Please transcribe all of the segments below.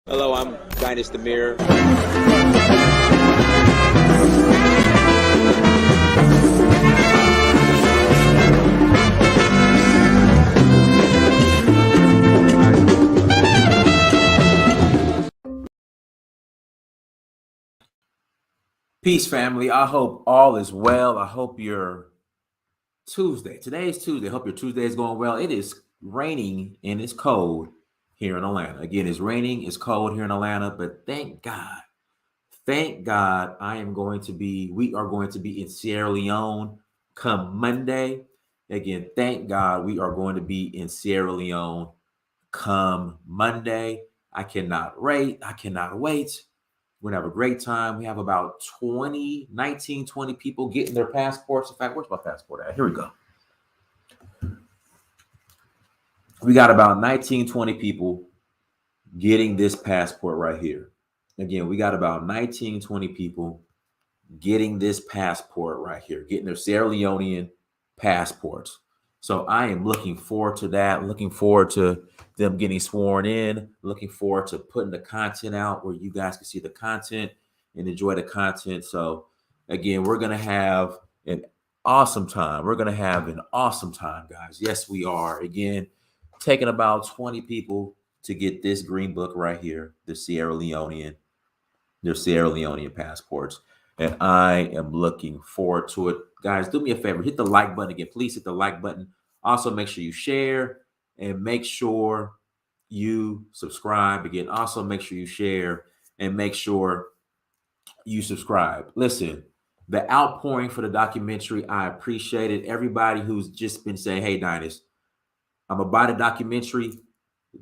Hello, I'm Dynast Amir. Peace, family. I hope all is well. I hope your Tuesday. Today is Tuesday. I hope your Tuesday is going well. It is raining and it's cold here in Atlanta. Again, it's raining, it's cold here in Atlanta, but thank God. Thank God we are going to be in Sierra Leone come Monday. Again, thank God we are going to be in Sierra Leone come Monday. I cannot wait. We're going to have a great time. We have about 20 people getting their passports. In fact, where's my passport at? Here we go. We got about 20 people getting this passport right here. Again, we got about 20 people getting this passport right here, getting their Sierra Leonean passports. So I am looking forward to that, looking forward to them getting sworn in, looking forward to putting the content out where you guys can see the content and enjoy the content. So again, we're going to have an awesome time. Guys. Yes, we are. Again, taking about 20 people to get this green book right here, their Sierra Leonean passports. And I am looking forward to it. Guys, do me a favor. Hit the like button again. Please hit the like button. Also, make sure you share and make sure you subscribe. Again, also make sure you share and make sure you subscribe. Listen, the outpouring for the documentary, I appreciate it. Everybody who's just been saying, hey, Dynast, I'm going to buy the documentary,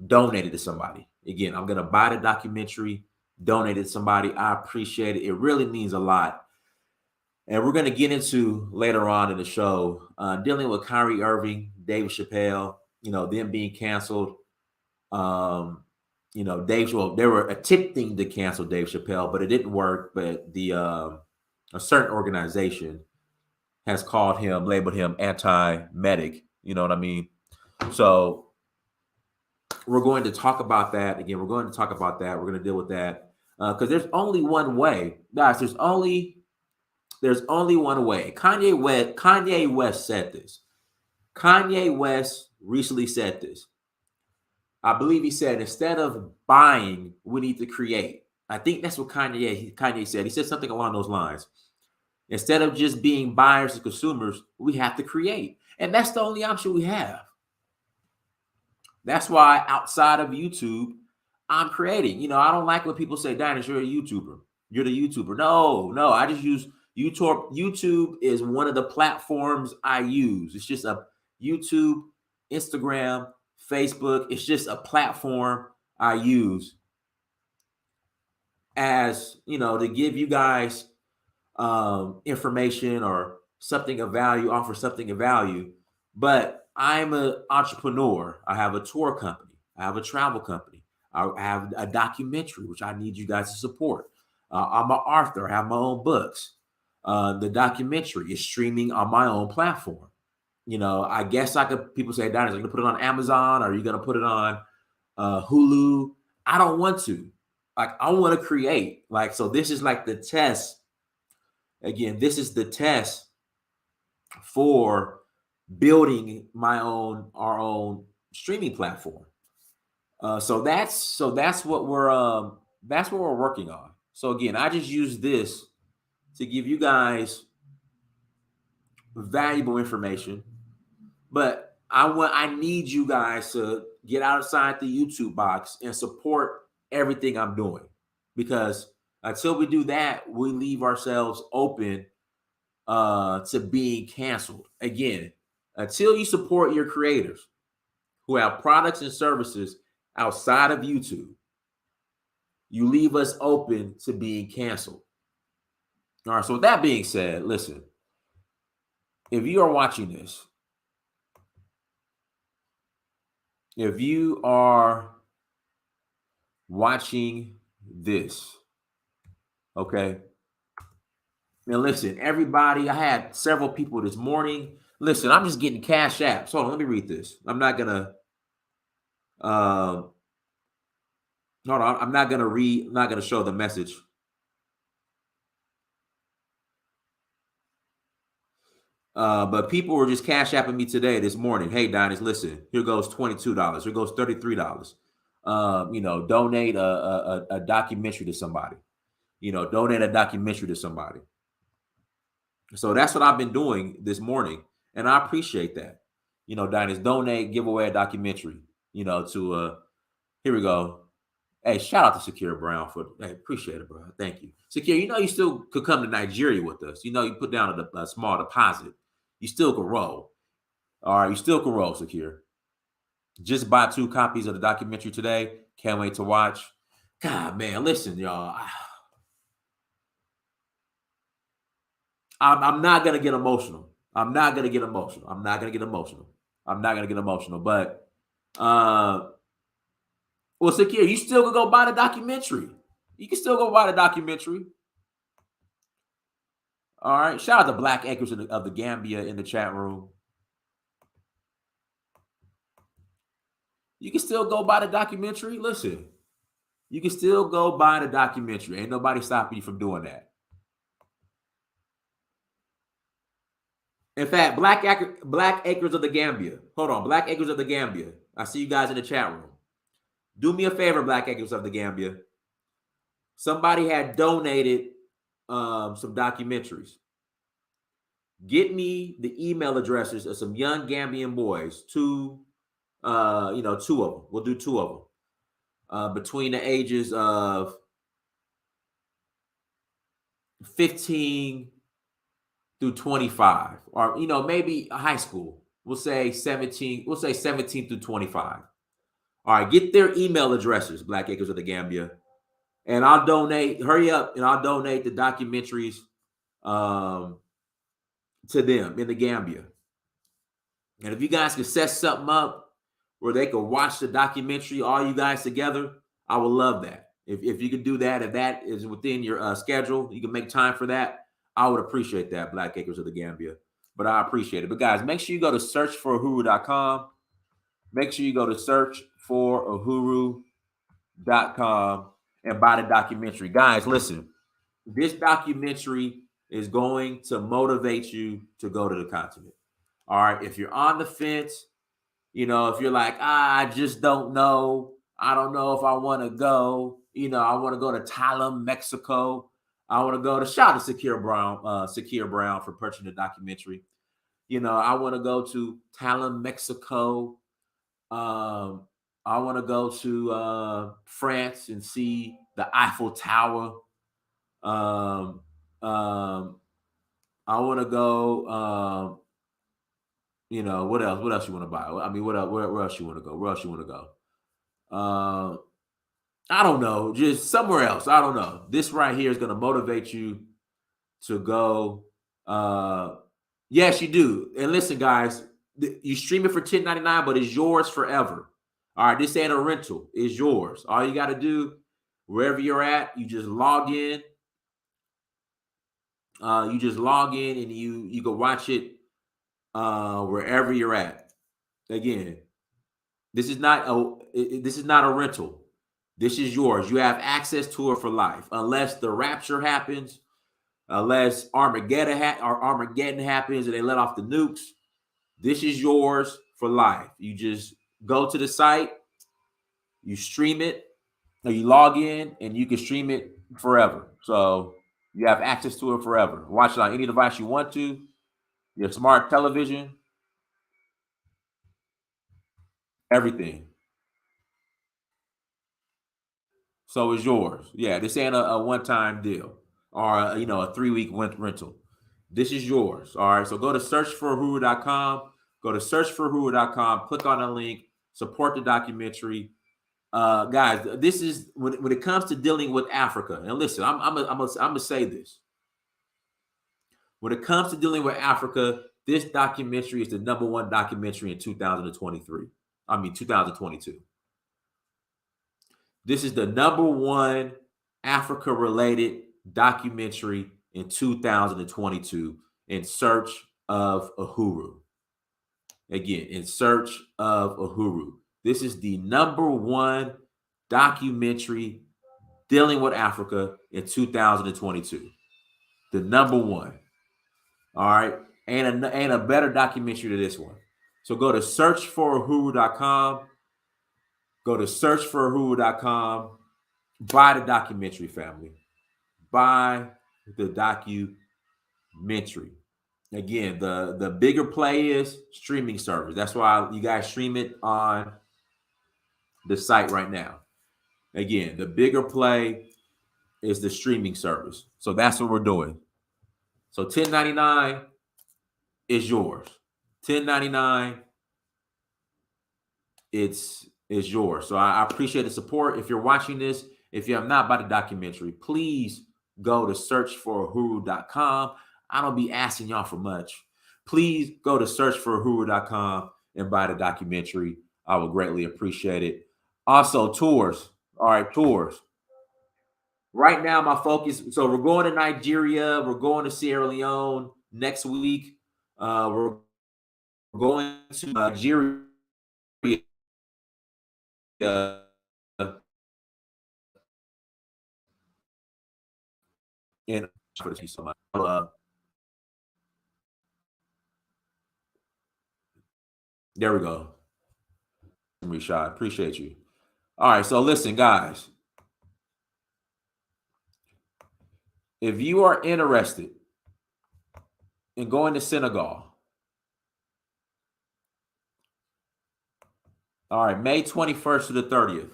donate it to somebody. Again, I'm going to buy the documentary, donate it to somebody. I appreciate it. It really means a lot. And we're going to get into later on in the show dealing with Kyrie Irving, David Chappelle, them being canceled. They were attempting to cancel Dave Chappelle, but it didn't work. But a certain organization has labeled him anti-medic. You know what I mean? So we're going to talk about that. Again, we're going to talk about that. We're going to deal with that because there's only one way. Guys, there's only one way. Kanye West said this. Kanye West recently said this. I believe he said, instead of buying, we need to create. I think that's what Kanye said. He said something along those lines. Instead of just being buyers and consumers, we have to create. And that's the only option we have. That's why outside of YouTube, I'm creating. I don't like when people say, Dynast, you're a YouTuber. You're the YouTuber. No, I just use YouTube. YouTube is one of the platforms I use. It's just a YouTube, Instagram, Facebook. It's just a platform I use as, to give you guys information or something of value, offer something of value. But I'm an entrepreneur. I have a tour company. I have a travel company. I have a documentary, which I need you guys to support. I'm an author. I have my own books. The documentary is streaming on my own platform. I guess people say, Dynast, are you going to put it on Amazon? Or are you going to put it on Hulu? I don't want to. I want to create. So this is like the test. Again, this is the test for building our own streaming platform. So that's what we're working on. So again, I just use this to give you guys valuable information, but I need you guys to get outside the YouTube box and support everything I'm doing, because until we do that, we leave ourselves open to being canceled. Again, until you support your creators who have products and services outside of YouTube, you leave us open to being canceled. All right, so with that being said, listen, if you are watching this, okay, now listen, everybody, I had several people this morning. Listen, I'm just getting cash apps. Hold on, let me read this. I'm not gonna Hold on, I'm not gonna read. I'm not gonna show the message. But people were just cash apping me today, this morning. Hey, Dynast, listen, here goes $22. Here goes $33. Donate a documentary to somebody. Donate a documentary to somebody. So that's what I've been doing this morning, and I appreciate that. Dynast, donate, give away a documentary. To here we go. Hey, shout out to Secure Brown for. Hey, appreciate it, bro. Thank you, Secure. You still could come to Nigeria with us. You put down a small deposit. You still can roll. All right, you still can roll, Secure. Just buy 2 copies of the documentary today. Can't wait to watch. God, man, listen, y'all. I'm not gonna get emotional. I'm not gonna get emotional. But well, Secure, you still can go buy the documentary. You can still go buy the documentary. All right. Shout out to Black Acres of the Gambia in the chat room. You can still go buy the documentary. Listen, you can still go buy the documentary. Ain't nobody stopping you from doing that. In fact, Black Acres of the Gambia. Hold on, Black Acres of the Gambia. I see you guys in the chat room. Do me a favor, Black Acres of the Gambia. Somebody had donated some documentaries. Get me the email addresses of some young Gambian boys. 2 of them. We'll do 2 of them. Between the ages of 15 through 25, or maybe high school. We'll say 17 through 25. All right, get their email addresses, Black Acres of the Gambia, and I'll donate. Hurry up, and I'll donate the documentaries to them in the Gambia. And if you guys can set something up where they can watch the documentary, all you guys together, I would love that. If you could do that, if that is within your schedule, you can make time for that. I would appreciate that, Black Acres of the Gambia. But I appreciate it. But guys, make sure you go to searchforuhuru.com. Make sure you go to searchforuhuru.com and buy the documentary. Guys, listen, this documentary is going to motivate you to go to the continent. All right. If you're on the fence, if you're like, I just don't know. I don't know if I want to go. I want to go to Thailand, Mexico. I want to go to shout out to Secure Brown for purchasing the documentary. I want to go to Thailand, Mexico. I want to go to France and see the Eiffel Tower. I want to go. What else? What else you want to buy? I mean, where else you want to go? Where else you want to go? I don't know. Just somewhere else. I don't know. This right here is going to motivate you to go. Yes, you do. And listen, guys, you stream it for $10.99, but it's yours forever. All right, this ain't a rental. It's yours. All you got to do, wherever you're at, you just log in. And you go watch it wherever you're at. Again, this is not a rental. This is yours. You have access to it for life, unless the rapture happens, unless Armageddon happens and they let off the nukes. This is yours for life. You just go to the site, you stream it, or you log in, and you can stream it forever. So you have access to it forever. Watch it on any device you want to, your smart television, everything. So it's yours. Yeah, this ain't a one-time deal or a 3-week rental. This is yours. All right. So go to searchforuhuru.com. Go to searchforuhuru.com. Click on the link. Support the documentary. Guys, this is when it comes to dealing with Africa. And listen, I'm gonna say this. When it comes to dealing with Africa, this documentary is the #1 documentary in 2022. This is the #1 Africa-related documentary in 2022 in Search of Uhuru. Again, in Search of Uhuru. This is the #1 documentary dealing with Africa in 2022. The number one. All right. And a better documentary to this one. So go to searchforuhuru.com. Go to searchforuhuru.com. Buy the documentary, family. Buy the documentary. Again, the bigger play is streaming service. That's why you guys stream it on the site right now. Again, the bigger play is the streaming service. So that's what we're doing. So $10.99 is yours. $10.99, it's yours. So I appreciate the support. If you're watching this, if you have not bought the documentary, please go to searchforuhuru.com. I don't be asking y'all for much. Please go to searchforuhuru.com and buy the documentary. I would greatly appreciate it. Also, tours. All right, tours. Right now, my focus. So we're going to Nigeria. We're going to Sierra Leone next week. We're going to Nigeria. And thank you so much. There we go. Rashad, appreciate you. All right, so listen, guys. If you are interested in going to Senegal, all right, May 21st to the 30th.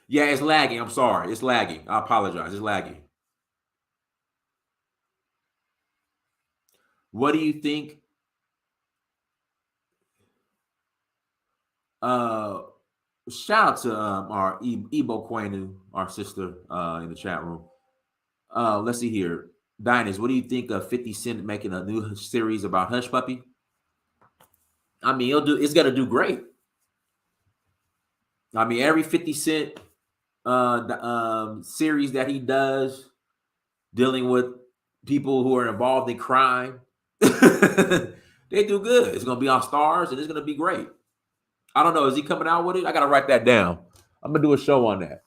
Yeah, it's lagging. I'm sorry. It's lagging. I apologize. It's lagging. What do you think? Shout out to our Igbo Kwenu, our sister in the chat room. Let's see here. Diners, what do you think of 50 Cent making a new series about Hush Puppy? I mean, it's gonna do great. I mean, every 50 Cent series that he does dealing with people who are involved in crime, they do good. It's gonna be on Stars, and it's gonna be great. I don't know. Is he coming out with it? I gotta write that down. I'm gonna do a show on that.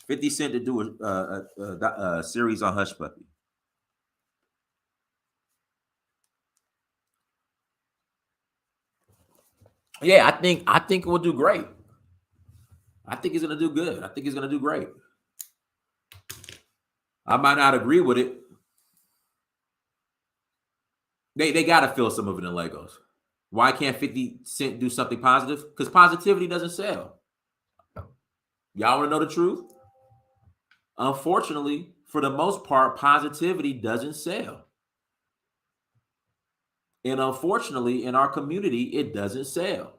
50 Cent to do a series on Hush Puppy. Yeah, I think it will do great. I think he's gonna do good. I think he's gonna do great. I might not agree with it. They gotta fill some of it in Legos. Why can't 50 Cent do something positive? Because positivity doesn't sell. Y'all want to know the truth? Unfortunately, for the most part, positivity doesn't sell. And unfortunately, in our community, it doesn't sell.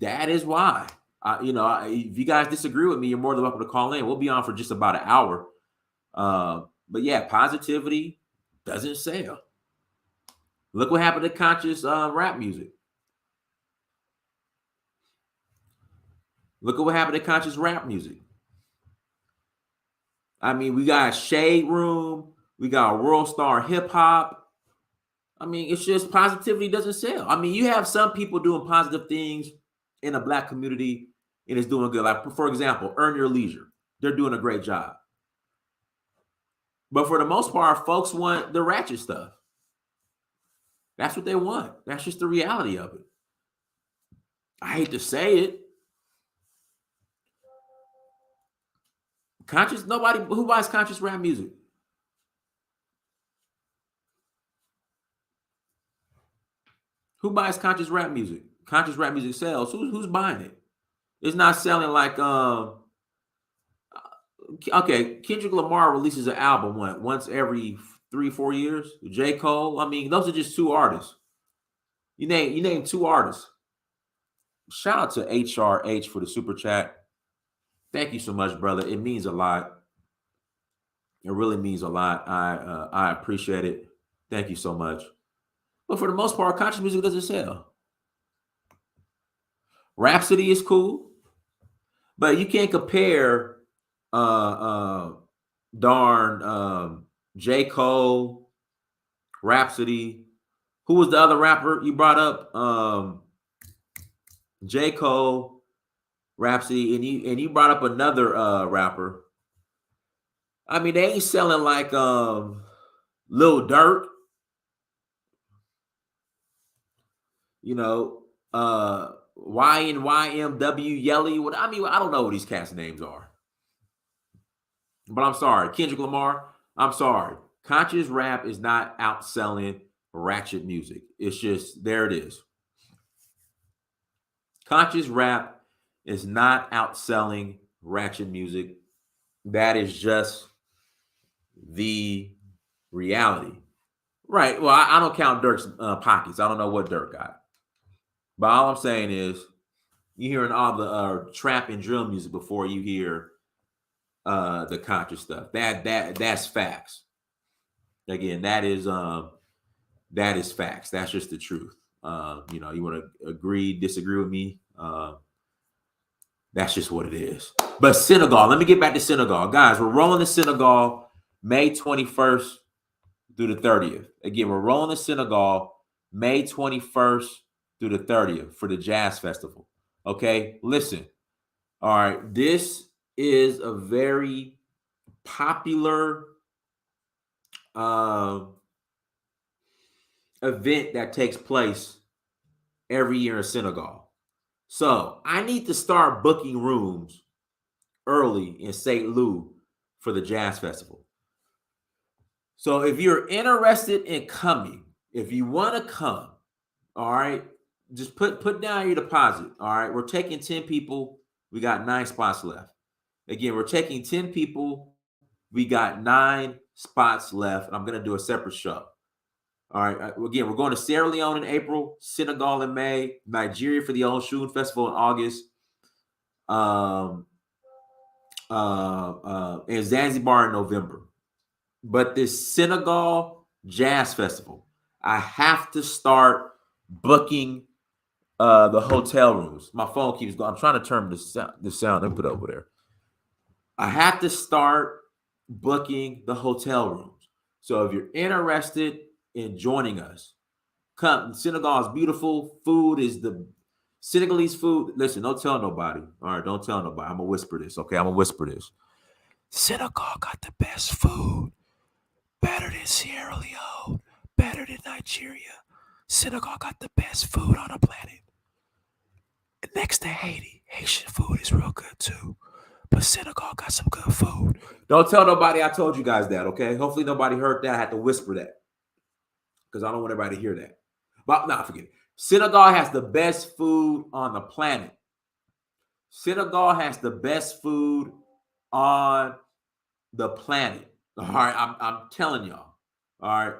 That is why. If you guys disagree with me, you're more than welcome to call in. We'll be on for just about an hour. But yeah, positivity doesn't sell. Look what happened to conscious rap music. Look at what happened to conscious rap music. I mean, we got Shade Room. We got World Star Hip Hop. I mean, it's just positivity doesn't sell. I mean, you have some people doing positive things in the Black community and it's doing good. Like, for example, Earn Your Leisure. They're doing a great job. But for the most part, folks want the ratchet stuff. That's what they want. That's just the reality of it. I hate to say it. Nobody who buys conscious rap music. Who buys conscious rap music? Conscious rap music sells. Who's buying it? It's not selling like okay, Kendrick Lamar releases an album once every 3-4 years. J. Cole. I mean, those are just two artists. You name two artists. Shout out to HRH for the super chat. Thank you so much, brother. It means a lot. It really means a lot. I appreciate it. Thank you so much. But for the most part, conscious music doesn't sell. Rhapsody is cool, but you can't compare J. Cole, Rhapsody. Who was the other rapper you brought up? J. Cole, Rhapsody, and you brought up another rapper. I mean, they ain't selling like Lil Durk, you know, YNYMW Yelly. What I mean, I don't know what these cats' names are. But I'm sorry, Kendrick Lamar, I'm sorry. Conscious rap is not outselling ratchet music. It's just, there it is. Conscious rap is not outselling ratchet music. That is just the reality. Right. Well, I don't count Dirk's pockets. I don't know what Dirk got. But all I'm saying is, you're hearing all the trap and drill music before you hear the conscious stuff. That's facts. Again, that is facts. That's just the truth. You know, you want to agree, disagree with me. That's just what it is. But Senegal, let me get back to Senegal. Guys, we're rolling to Senegal May 21st through the 30th. Again, we're rolling to Senegal May 21st through the 30th for the Jazz Festival. Okay, listen. All right, this is a very popular event that takes place every year in Senegal. So I need to start booking rooms early in St. Louis for the Jazz Festival. So if you're interested in coming, if you want to come, all right, just put down your deposit. All right, we're taking 10 people. We got 9 spots left. Again, we're taking 10 people. We got 9 spots left. I'm going to do a separate show. All right. Again, we're going to Sierra Leone in April, Senegal in May, Nigeria for the Oshun Festival in August, and Zanzibar in November. But this Senegal Jazz Festival, I have to start booking the hotel rooms. My phone keeps going. I'm trying to turn the sound and put over there. I have to start booking the hotel rooms. So if you're interested in joining us, come. Senegal is beautiful. Food is the Senegalese food. Listen, don't tell nobody. All right, don't tell nobody. I'm gonna whisper this. Okay, I'm gonna whisper this. Senegal got the best food. Better than Sierra Leone. Better than Nigeria. Senegal got the best food on the planet. Next to Haiti. Haitian food is real good too. But Senegal got some good food. Don't tell nobody I told you guys that, okay? Hopefully nobody heard that. I had to whisper that because I don't want everybody to hear that. But no, forget it. Senegal has the best food on the planet. Senegal has the best food on the planet. All right, I'm telling y'all. All right.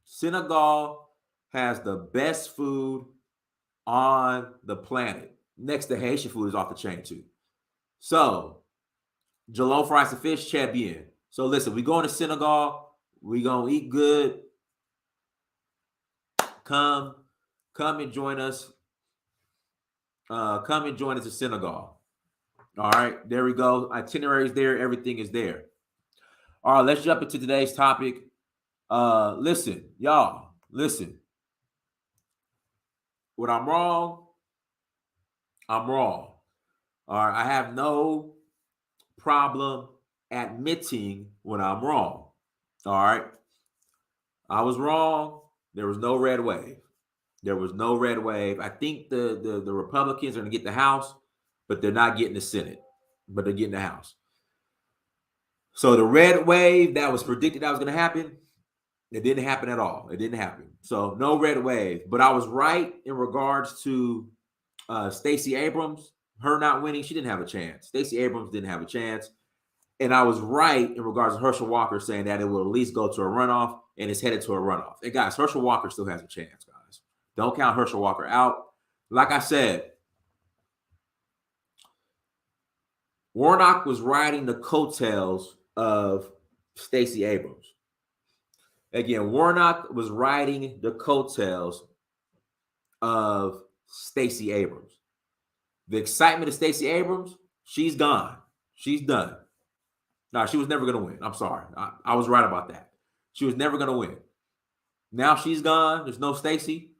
Senegal has the best food on the planet. Next to Haitian food is off the chain too. So, jollof rice and fish, champion. So listen, we going to Senegal. We gonna eat good. Come and join us. Come and join us in Senegal. All right, there we go. Itinerary is there. Everything is there. All right, let's jump into today's topic. Listen, y'all. Listen. When I'm wrong, I'm wrong. All right, I have no problem admitting when I'm wrong. All right. I was wrong. There was no red wave. There was no red wave. I think the Republicans are going to get the House, but they're not getting the Senate, but they're getting the House. So the red wave that was predicted that was going to happen, it didn't happen at all. It didn't happen. So no red wave. But I was right in regards to Stacey Abrams, her not winning. She didn't have a chance. Stacey Abrams didn't have a chance. And I was right in regards to Herschel Walker saying that it will at least go to a runoff, and it's headed to a runoff. And guys, Herschel Walker still has a chance, guys. Don't count Herschel Walker out. Like I said, Warnock was riding the coattails of Stacey Abrams. Again, Warnock was riding the coattails of Stacey Abrams. The excitement of Stacey Abrams, she's gone. She's done. No, she was never going to win. I'm sorry. I was right about that. She was never going to win. Now she's gone. There's no Stacey.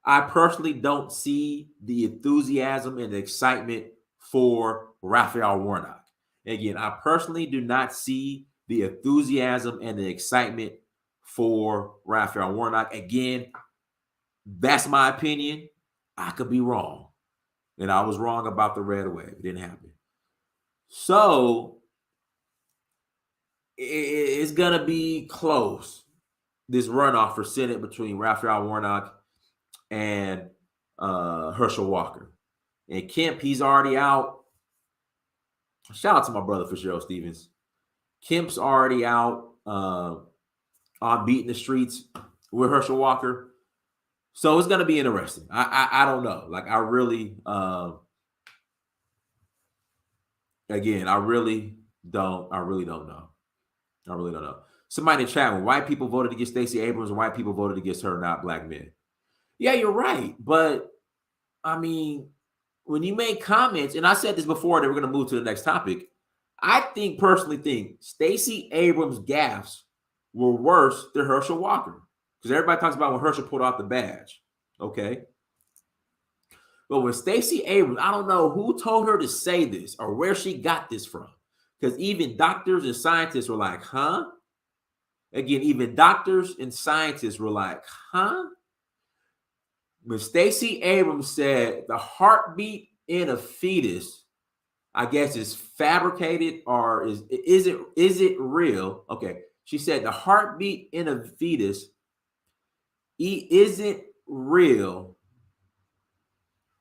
I personally don't see the enthusiasm and the excitement for Raphael Warnock. Again, I personally do not see the enthusiasm and the excitement for Raphael Warnock. Again, that's my opinion. I could be wrong. And I was wrong about the red wave. It didn't happen. So it's going to be close, this runoff for Senate between Raphael Warnock and Herschel Walker. And Kemp, he's already out. Shout out to my brother Fitzgerald Stevens. Kemp's already out on beating the streets with Herschel Walker. So it's going to be interesting. I don't know. Like, I really, again, I really don't know. I really don't know. Somebody in the chat, when white people voted against Stacey Abrams, and white people voted against her, not black men. Yeah, you're right. But, I mean, when you make comments, and I said this before that we're going to move to the next topic, I personally think Stacey Abrams' gaffes were worse than Herschel Walker. Because everybody talks about when Herschel pulled out the badge. Okay. But when Stacey Abrams, I don't know who told her to say this or where she got this from. Because even doctors and scientists were like, huh? Again, even doctors and scientists were like, huh? When Stacey Abrams said the heartbeat in a fetus, I guess, is fabricated or is it real? Okay. She said the heartbeat in a fetus isn't real.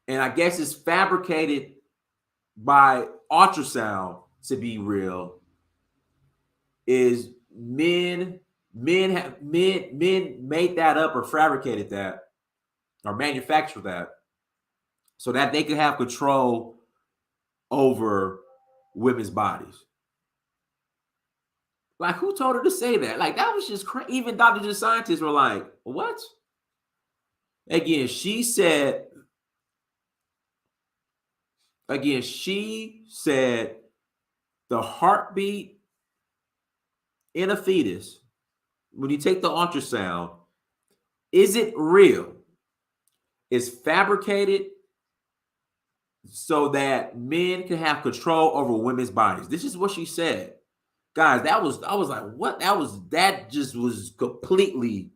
And I guess it's fabricated by ultrasound to be real. Is men made that up or fabricated that or manufactured that so that they could have control over women's bodies. Like, who told her to say that? Like, that was just crazy. Even doctors and scientists were like, what? Again, she said the heartbeat in a fetus, when you take the ultrasound, isn't real. It's fabricated so that men can have control over women's bodies. This is what she said. Guys, I was like, what? That just was completely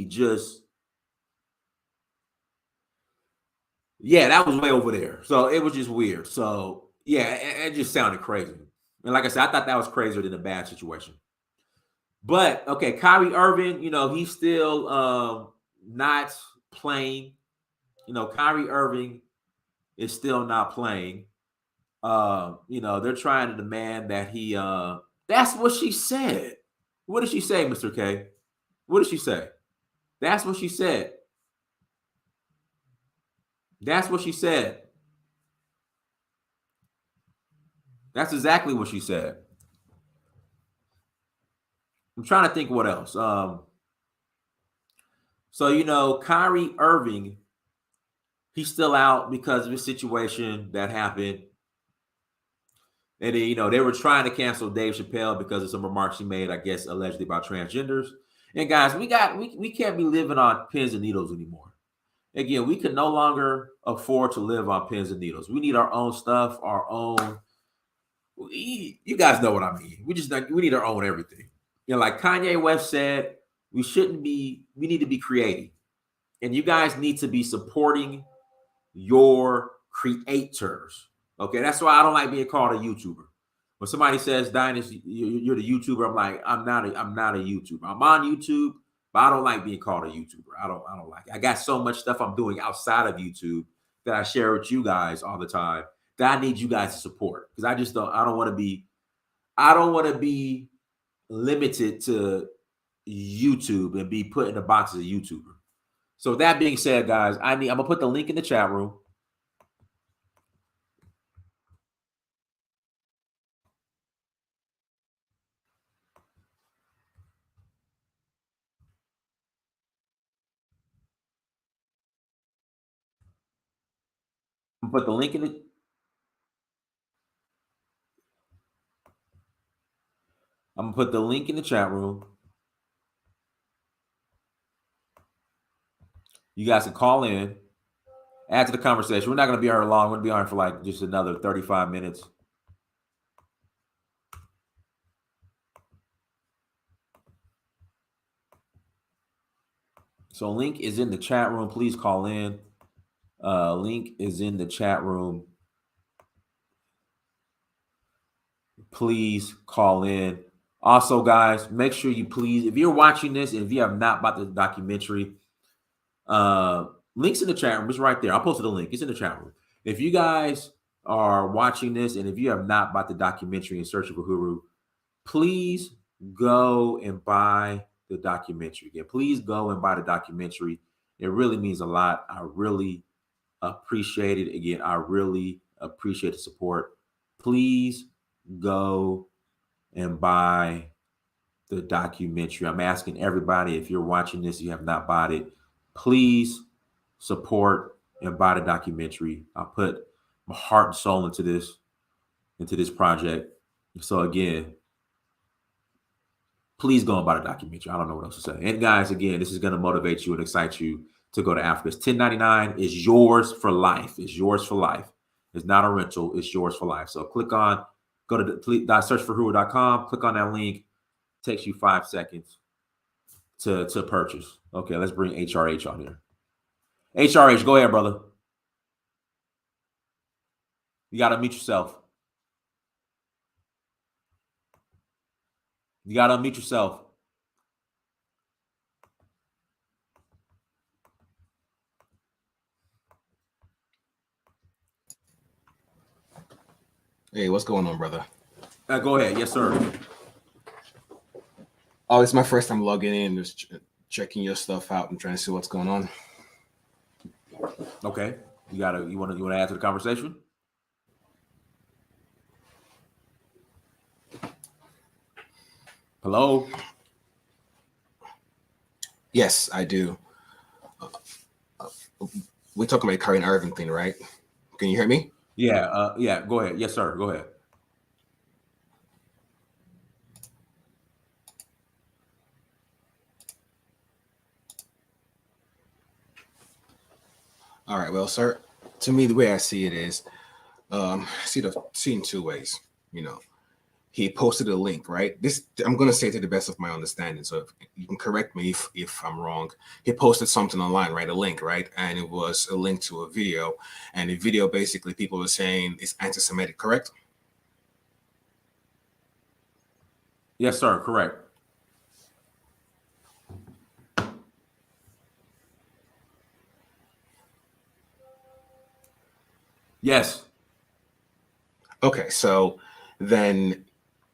just, yeah, that was way over there. So it was just weird. So yeah, it just sounded crazy. And like I said, I thought that was crazier than a bad situation. But okay, Kyrie Irving, he's still not playing. Kyrie Irving is still not playing. They're trying to demand that he that's what she said. What did she say, Mr. K? What did she say? That's what she said. That's what she said. That's exactly what she said. I'm trying to think what else. So, Kyrie Irving, he's still out because of a situation that happened. And then, they were trying to cancel Dave Chappelle because of some remarks he made, I guess, allegedly about transgenders. And guys, we can't be living on pins and needles anymore. Again, we can no longer afford to live on pins and needles. We need our own stuff, our own. You guys know what I mean. We need our own everything. Like Kanye West said, we need to be creating. And you guys need to be supporting your creators. Okay, that's why I don't like being called a YouTuber. When somebody says, Dynasty, you're the YouTuber, I'm like, I'm not a YouTuber. I'm on YouTube, but I don't like being called a YouTuber. I don't like it. I got so much stuff I'm doing outside of YouTube that I share with you guys all the time that I need you guys to support. Because I don't want to be limited to YouTube and be put in the box as a YouTuber. So that being said, guys, I'm gonna put the link in the chat room. I'm gonna put the link in the chat room. You guys can call in, add to the conversation. We're not going to be on long. We're going to be on for like just another 35 minutes. So link is in the chat room. Please call in. Link is in the chat room. Please call in. Also, guys, make sure you please, if you're watching this and if you have not bought the documentary, links in the chat room. It's right there. I'll post the link. It's in the chat room. If you guys are watching this and if you have not bought the documentary in Search of Uhuru, please go and buy the documentary. Again, please go and buy the documentary. It really means a lot. I really appreciate it. Again, I really appreciate the support. Please go and buy the documentary. I'm asking everybody, if you're watching this, you have not bought it, please support and buy the documentary. I put my heart and soul into this project. So again, please go and buy the documentary. I don't know what else to say. And guys, again, this is going to motivate you and excite you to go to Africa. It's $10.99 is yours for life. It's yours for life. It's not a rental. It's yours for life. So go to searchforuhuru.com, click on that link. It takes you 5 seconds to purchase. Okay, let's bring HRH on here. HRH, go ahead, brother. You got to unmute yourself. You got to unmute yourself. Hey, what's going on, brother? Go ahead. Yes, sir. Oh, it's my first time logging in, just checking your stuff out and trying to see what's going on. Okay. You want to add to the conversation? Hello? Yes, I do. We're talking about the Kyrie Irving thing, right? Can you hear me? Yeah. Yeah. Go ahead. Yes, sir. Go ahead. All right. Well, sir, to me, the way I see it is, see in two ways. You know, he posted a link, right? This I'm going to say to the best of my understanding. So if you can correct me if I'm wrong. He posted something online, right? A link, right? And it was a link to a video. And the video, basically, people were saying it's anti-Semitic, correct? Yes, sir. Correct. Yes. Okay, so then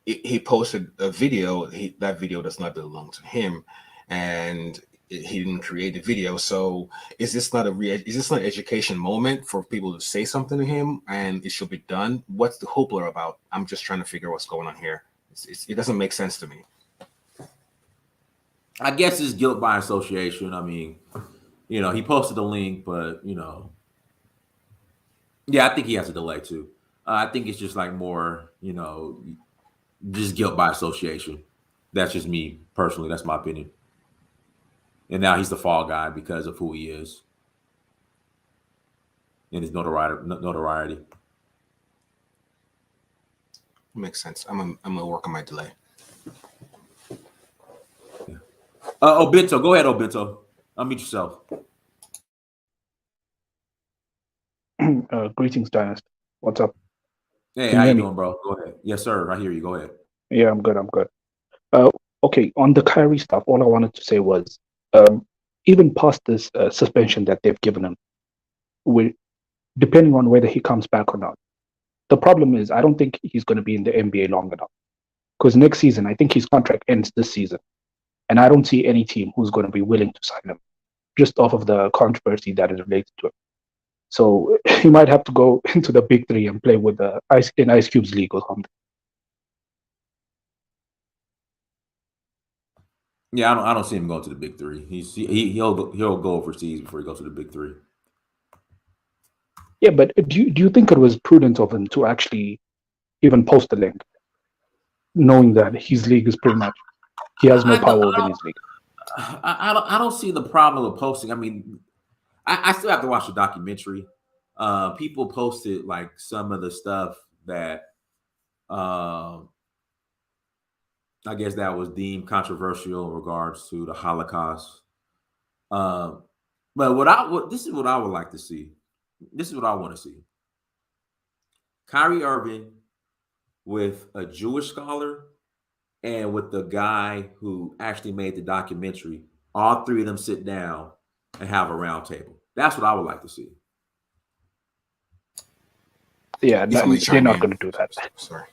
he posted a video. That video does not belong to him, and he didn't create the video. So is this not an education moment for people to say something to him, and it should be done? What's the hoopla about? I'm just trying to figure what's going on here. It doesn't make sense to me. I guess it's guilt by association. I mean, he posted the link, but yeah, I think he has a delay too. I think it's just like more, just guilt by association. That's just me personally. That's my opinion. And now he's the fall guy because of who he is and his notoriety. Makes sense. I'm gonna work on my delay. Yeah. Obito, go ahead, Obito. Unmute yourself. Greetings, Dynast. What's up? Hey, Can how you you hear me? doing, bro? Go ahead. Yes, sir. I hear you. Go ahead. Yeah, I'm good. Okay, on the Kyrie stuff, all I wanted to say was, even past this suspension that they've given him, depending on whether he comes back or not, the problem is I don't think he's going to be in the NBA long enough. Because next season, I think his contract ends this season, and I don't see any team who's going to be willing to sign him, just off of the controversy that is related to him. So he might have to go into the Big Three and play with in Ice Cube's league or something. Yeah, I don't see him going to the Big Three. He'll go overseas before he goes to the Big Three. Yeah, but do you think it was prudent of him to actually even post the link, knowing that his league is pretty much he has no power over his league? I don't see the problem with posting. I mean, I still have to watch the documentary. People posted like some of the stuff that I guess that was deemed controversial in regards to the Holocaust. But this is what I would like to see. This is what I want to see. Kyrie Irving with a Jewish scholar and with the guy who actually made the documentary. All three of them sit down and have a round table. That's what I would like to see. Yeah, they're not going to do that. Sorry.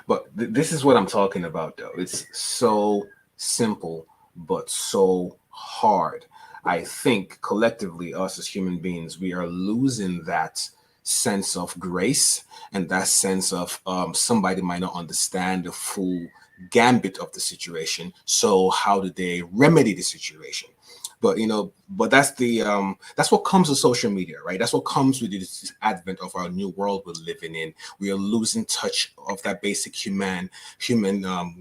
But this is what I'm talking about, though. It's so simple, but so hard. I think collectively, us as human beings, we are losing that sense of grace and that sense of somebody might not understand the full gambit of the situation. So how do they remedy the situation? But that's what comes with social media, right? That's what comes with this advent of our new world we're living in. We are losing touch of that basic human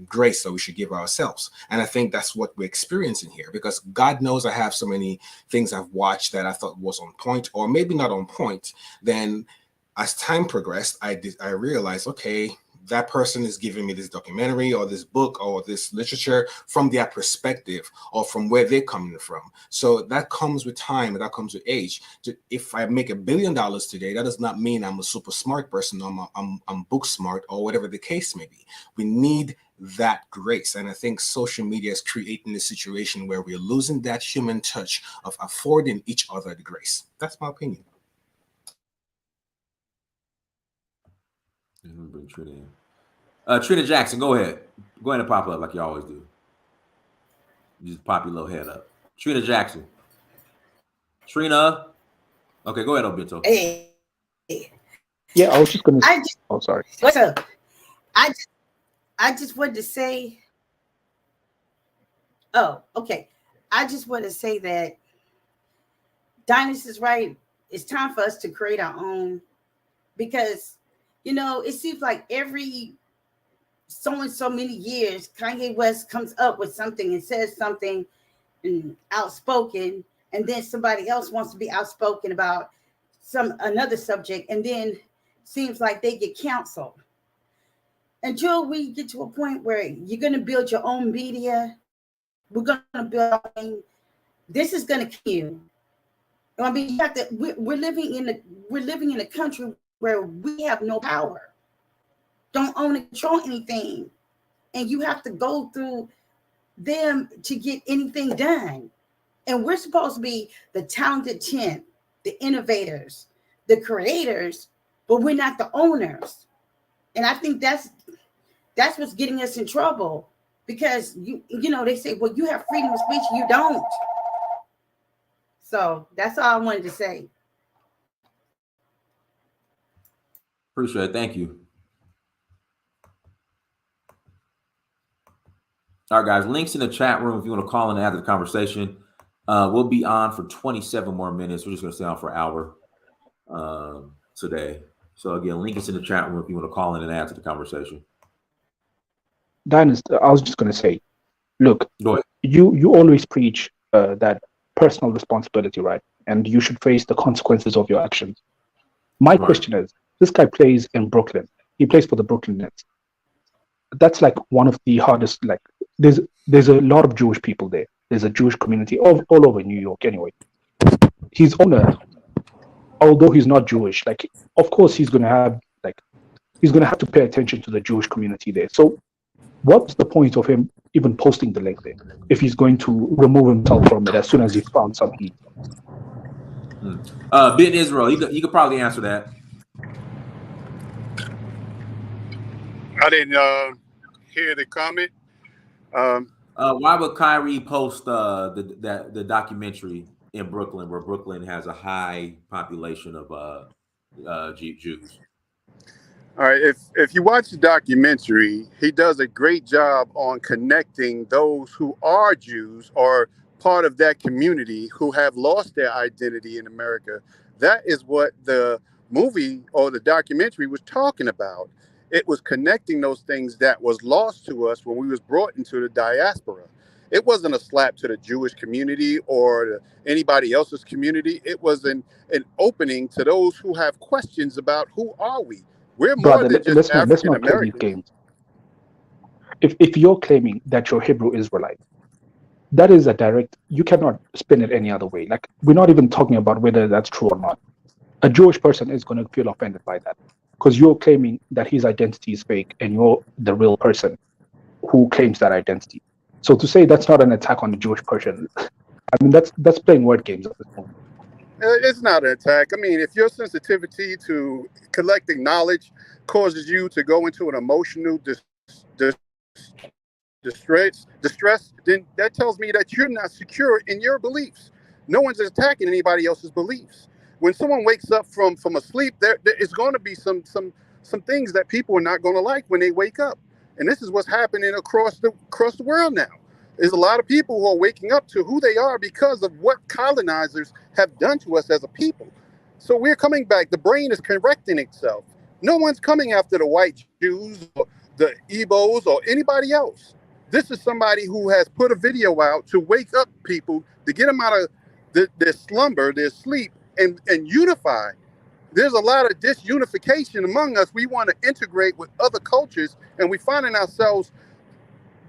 grace that we should give ourselves. And I think that's what we're experiencing here, because God knows I have so many things I've watched that I thought was on point, or maybe not on point. Then as time progressed, I realized, okay, that person is giving me this documentary or this book or this literature from their perspective or from where they're coming from. So that comes with time and that comes with age. If I make $1 billion today, that does not mean I'm a super smart person. I'm book smart or whatever the case may be. We need that grace. And I think social media is creating a situation where we're losing that human touch of affording each other the grace. That's my opinion. Bring Trina in. Trina Jackson, go ahead. Go ahead and pop up like you always do. You just pop your little head up. Trina Jackson. Trina. Okay, go ahead, Obito. Hey. Yeah, I was just going to. Oh, sorry. What's up? I just wanted to say. Oh, okay. I just want to say that Dynast is right. It's time for us to create our own, because it seems like every so many years, Kanye West comes up with something and says something outspoken, and then somebody else wants to be outspoken about another subject, and then seems like they get canceled. Until we get to a point where you're going to build your own media, we're going to build. This is going to kill you. I mean, we're living in a country where we have no power, don't own and control anything, and you have to go through them to get anything done. And we're supposed to be the talented 10, the innovators, the creators, but we're not the owners. And I think that's what's getting us in trouble, because they say, well, you have freedom of speech, you don't. So that's all I wanted to say. Appreciate it. Thank you. All right, guys. Links in the chat room if you want to call in and add to the conversation. We'll be on for 27 more minutes. We're just going to stay on for an hour today. So again, link is in the chat room if you want to call in and add to the conversation. Dynast, I was just going to say, look, go ahead. You always preach that personal responsibility, right? And you should face the consequences of your actions. My question is, this guy plays in Brooklyn. He plays for the Brooklyn Nets. That's like one of the hardest, like there's a lot of Jewish people there. There's a Jewish community all over New York anyway. His owner, although he's not Jewish, like of course he's gonna have to pay attention to the Jewish community there. So what's the point of him even posting the link there if he's going to remove himself from it as soon as he found some heat? Ben Israel, you could probably answer that. I didn't hear the comment. Why would Kyrie post the documentary in Brooklyn, where Brooklyn has a high population of Jews? All right, if you watch the documentary, he does a great job on connecting those who are Jews or part of that community who have lost their identity in America. That is what the movie or the documentary was talking about. It was connecting those things that was lost to us when we was brought into the diaspora. It wasn't a slap to the Jewish community or to anybody else's community. It was an opening to those who have questions about who are we. We're more Brother, than just let's African not play these Americans. games. If you're claiming that you're Hebrew Israelite, that is a direct, you cannot spin it any other way. Like, we're not even talking about whether that's true or not. A Jewish person is going to feel offended by that because you're claiming that his identity is fake and you're the real person who claims that identity. So to say that's not an attack on the Jewish person, I mean, that's playing word games at this point. It's not an attack. I mean, if your sensitivity to collecting knowledge causes you to go into an emotional distress, then that tells me that you're not secure in your beliefs. No one's attacking anybody else's beliefs. When someone wakes up from a sleep, there is going to be some things that people are not going to like when they wake up, and this is what's happening across the world now. There's a lot of people who are waking up to who they are because of what colonizers have done to us as a people. So we're coming back. The brain is correcting itself. No one's coming after the white Jews or the Igbos or anybody else. This is somebody who has put a video out to wake up people, to get them out of their slumber, their sleep, and unify. There's a lot of disunification among us. We want to integrate with other cultures, and we're finding ourselves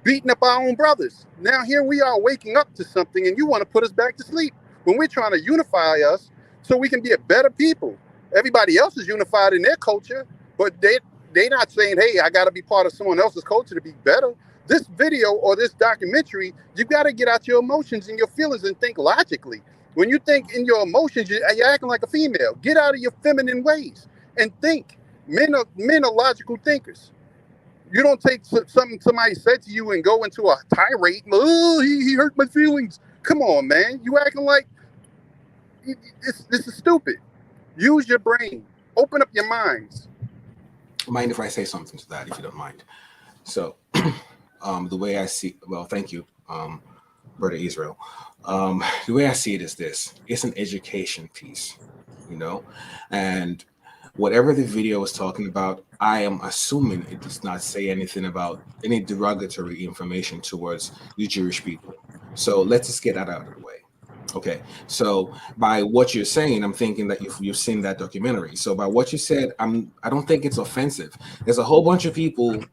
beating up our own brothers. Now here we are waking up to something, and you want to put us back to sleep when we're trying to unify us so we can be a better people. Everybody else is unified in their culture, but they're not saying, hey, I got to be part of someone else's culture to be better. This video or this documentary, you got to get out your emotions and your feelings and think logically. When you think in your emotions, you're acting like a female. Get out of your feminine ways and think. Men are logical thinkers. You don't take something somebody said to you and go into a tirade. Oh, he hurt my feelings. Come on, man. You acting like this is stupid. Use your brain. Open up your minds. Mind if I say something to that, if you don't mind? So, the way I see, well, thank you, Brother Israel. The way I see it is this: it's an education piece, and whatever the video is talking about, I am assuming it does not say anything about any derogatory information towards the Jewish people. So let's just get that out of the way. Okay, so by what you're saying, I'm thinking that you've seen that documentary. So by what you said, I don't think it's offensive. There's a whole bunch of people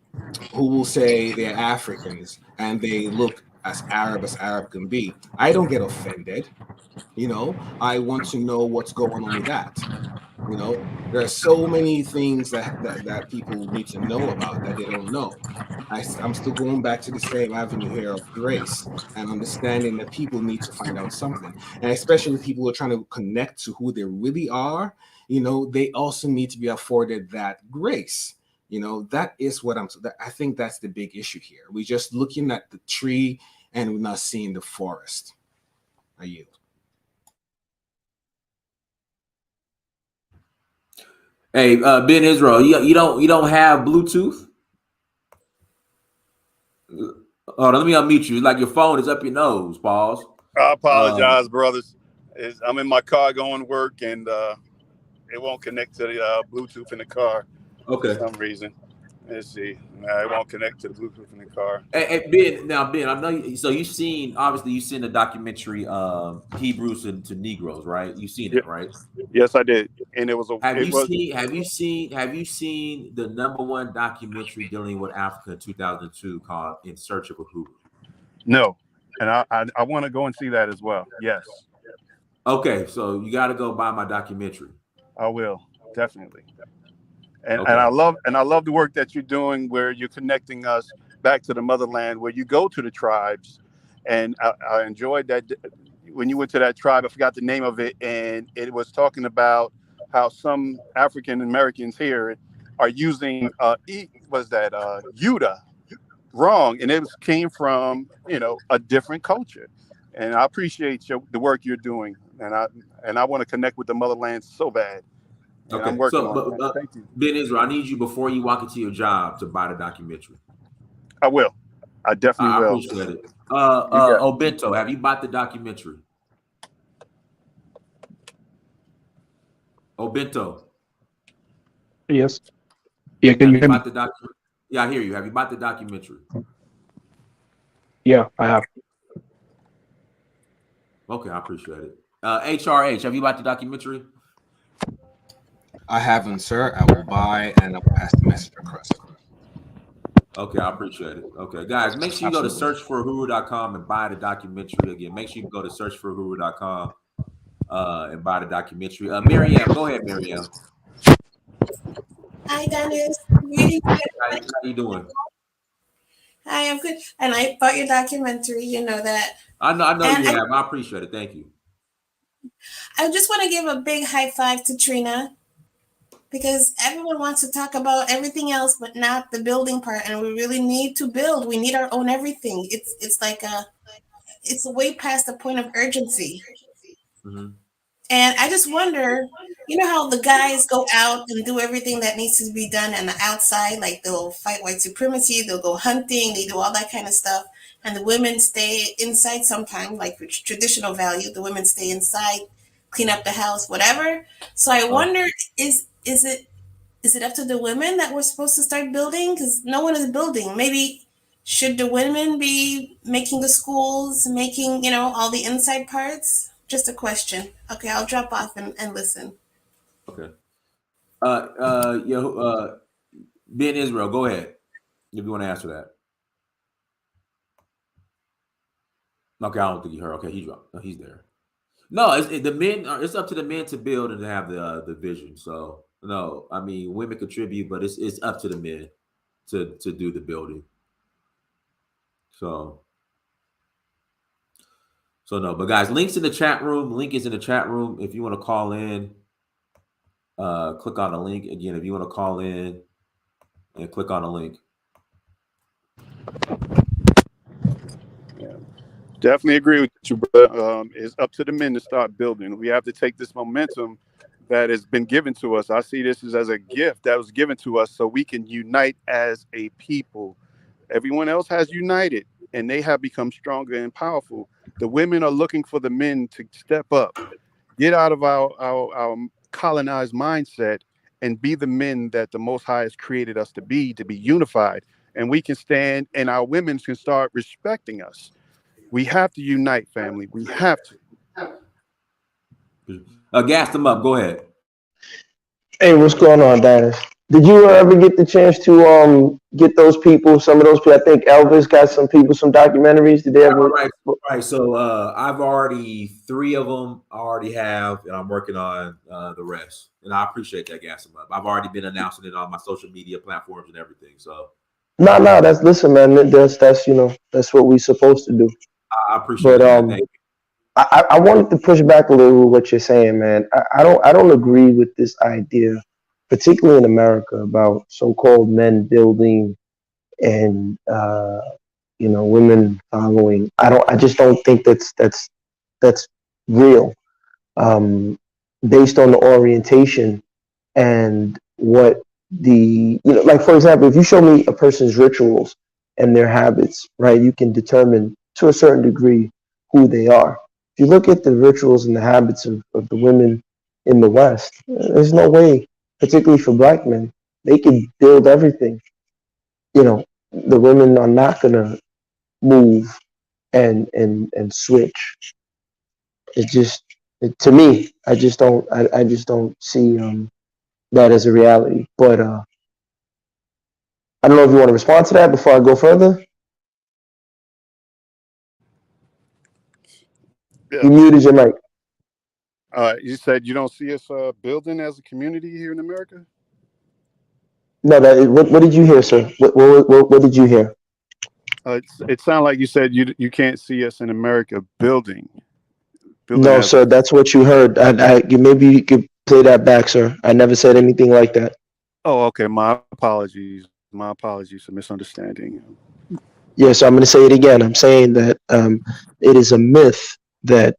who will say they're Africans and they look as Arab can be. I don't get offended. I want to know what's going on with that. There are so many things that people need to know about that they don't know. I'm still going back to the same avenue here of grace and understanding that people need to find out something. And especially people who are trying to connect to who they really are, they also need to be afforded that grace. That is what I think that's the big issue here. We're just looking at the tree and we're not seeing the forest. I yield. Hey, Ben Israel, you don't have Bluetooth? Hold on, let me unmute you. It's like your phone is up your nose. Pause. I apologize, brothers. I'm in my car going to work, and it won't connect to the Bluetooth in the car for some reason. Let's see. No, it won't connect to the Bluetooth in the car. Hey, Ben, I know you've seen the documentary Hebrews to Negroes, right? You've seen it, right? Yes, I did. And it was Have you seen the #1 documentary dealing with Africa in 2002 called In Search of Uhuru? No. And I want to go and see that as well. Yes. Okay, so you got to go buy my documentary. I will, definitely. And I love the work that you're doing, where you're connecting us back to the motherland, where you go to the tribes. And I enjoyed that when you went to that tribe. I forgot the name of it, and it was talking about how some African Americans here are using Yuta wrong, and it came from a different culture. And I appreciate the work you're doing, and I want to connect with the motherland so bad. And I'm working on that. Thank you. Ben Israel, I need you before you walk into your job to buy the documentary. I will. I definitely will. I appreciate it. Obento, have you bought the documentary? Obento. Yes. Yeah, can you hear me? Yeah, I hear you. Have you bought the documentary? Yeah, I have. Okay, I appreciate it. HRH, have you watched the documentary? I haven't, sir. I will buy and I'll pass the message across. Okay, I appreciate it. Okay, guys, make sure you go to searchforuhuru.com and buy the documentary. Again, make sure you go to searchforuhuru.com and buy the documentary. Miriam, go ahead, Miriam. Hi, Dennis. How you doing? Hi, I'm good. And I bought your documentary. You know that. I know you have. I appreciate it. Thank you. I just want to give a big high five to Trina, because everyone wants to talk about everything else, but not the building part. And we really need to build. We need our own everything. It's like it's way past the point of urgency. Mm-hmm. And I just wonder, you know how the guys go out and do everything that needs to be done on the outside, like they'll fight white supremacy, they'll go hunting, they do all that kind of stuff. And the women stay inside sometimes, like traditional value, the women stay inside, clean up the house, whatever. So I wonder, is it up to the women that we're supposed to start building? Because no one is building. Maybe should the women be making the schools, making, all the inside parts? Just a question. Okay, I'll drop off and listen. Okay. Ben Israel, go ahead if you want to answer that. Okay, I don't think he heard. Okay, he dropped. No, he's there. No, the men. It's up to the men to build and to have the vision. So no, I mean women contribute, but it's up to the men to do the building. So no, but guys, links in the chat room. Link is in the chat room. If you want to call in, click on the link. Again, if you want to call in and click on the link. Yeah, definitely agree with you, brother. It's up to the men to start building. We have to take this momentum that has been given to us. I see this as a gift that was given to us so we can unite as a people. Everyone else has united, and they have become stronger and powerful. The women are looking for the men to step up, get out of our colonized mindset, and be the men that the Most High has created us to be unified. And we can stand, and our women can start respecting us. We have to unite, family. We have to. Gas them up. Go ahead. Hey, what's going on, Dennis? Did you ever get the chance to get those people? Some of those people, I think Elvis got some people, some documentaries. Did they ever? Right. So I've already 3 of them. I already have, and I'm working on the rest. And I appreciate that, gas them up. I've already been announcing it on my social media platforms and everything. So. No. Listen, man. That's what we're supposed to do. I appreciate that. I wanted to push back a little with what you're saying, man. I don't agree with this idea, particularly in America, about so-called men building and women following. I just don't think that's real. Based on the orientation and what like for example, if you show me a person's rituals and their habits, right, you can determine to a certain degree who they are. If you look at the rituals and the habits of the women in the West, there's no way, particularly for Black men, they can build everything. The women are not gonna move and switch. To me, I just don't see that as a reality. But I don't know if you want to respond to that before I go further. Yeah. You muted your mic. You said you don't see us building as a community here in America? No, what did you hear, sir? What did you hear? It sounded like you said you can't see us in America building. No, sir, that's what you heard. Maybe you could play that back, sir. I never said anything like that. Oh, okay. My apologies. A misunderstanding. Yeah, so I'm going to say it again. I'm saying that it is a myth that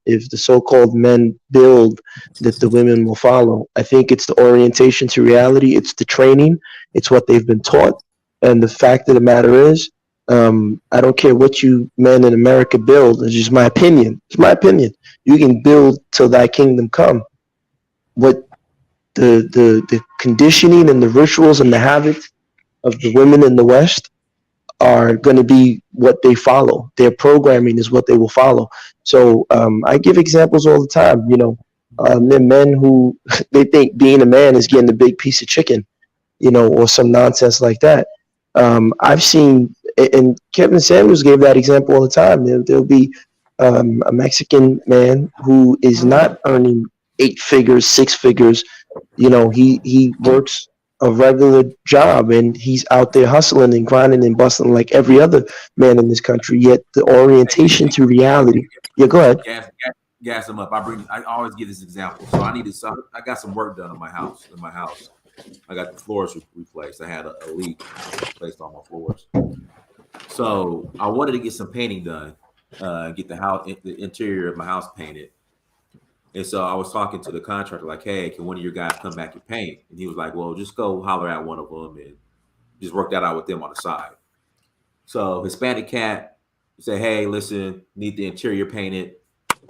if the so-called men build, that the women will follow. I think it's the orientation to reality. It's the training. It's what they've been taught. And the fact of the matter is, I don't care what you men in America build. It's just my opinion. It's my opinion. You can build till thy kingdom come. What the conditioning and the rituals and the habits of the women in the West are going to be what they follow. Their programming is what they will follow. So I give examples all the time. The men who they think being a man is getting a big piece of chicken, or some nonsense like that. I've seen, and Kevin Samuels gave that example all the time. There'll be a Mexican man who is not earning 8 figures, 6 figures. He works a regular job and he's out there hustling and grinding and bustling like every other man in this country. Yet the orientation to reality. Yeah, go ahead. Gas them up. I always give this example. So I got some work done in my house. I got the floors replaced. I had a leak placed on my floors. So I wanted to get some painting done, get the interior of my house painted. And so I was talking to the contractor, like, hey, can one of your guys come back and paint? And he was like, well, just go holler at one of them and just work that out with them on the side. So Hispanic cat said, hey, listen, need the interior painted.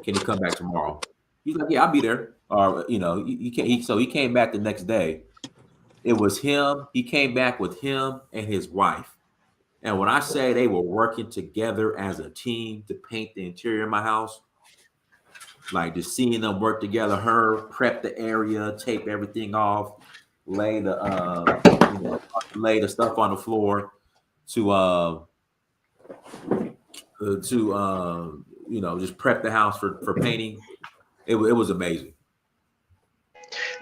Can you come back tomorrow? He's like, yeah, I'll be there. Or, he can't. So he came back the next day. It was him. He came back with him and his wife. And when I say they were working together as a team to paint the interior of my house, like just seeing them work together, her prep the area, tape everything off, lay the stuff on the floor to just prep the house for painting. It was amazing.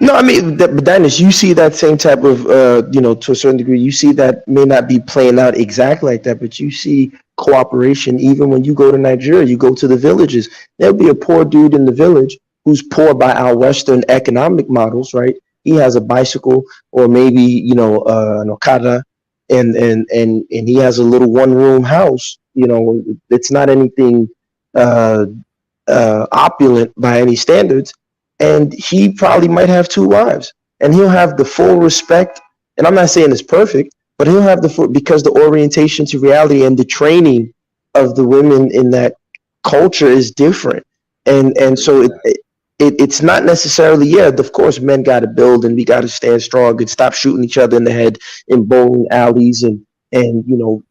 No, I mean, but Dennis, you see that same type of, to a certain degree, you see that may not be playing out exactly like that, but you see cooperation. Even when you go to Nigeria, you go to the villages, there'll be a poor dude in the village who's poor by our Western economic models, right? He has a bicycle or maybe, an Okada, and he has a little one-room house. It's not anything opulent by any standards. And he probably might have 2 wives, and he'll have the full respect. And I'm not saying it's perfect, but he'll have the full, because the orientation to reality and the training of the women in that culture is different. And so it's not necessarily, of course, men got to build and we got to stand strong and stop shooting each other in the head in bowling alleys and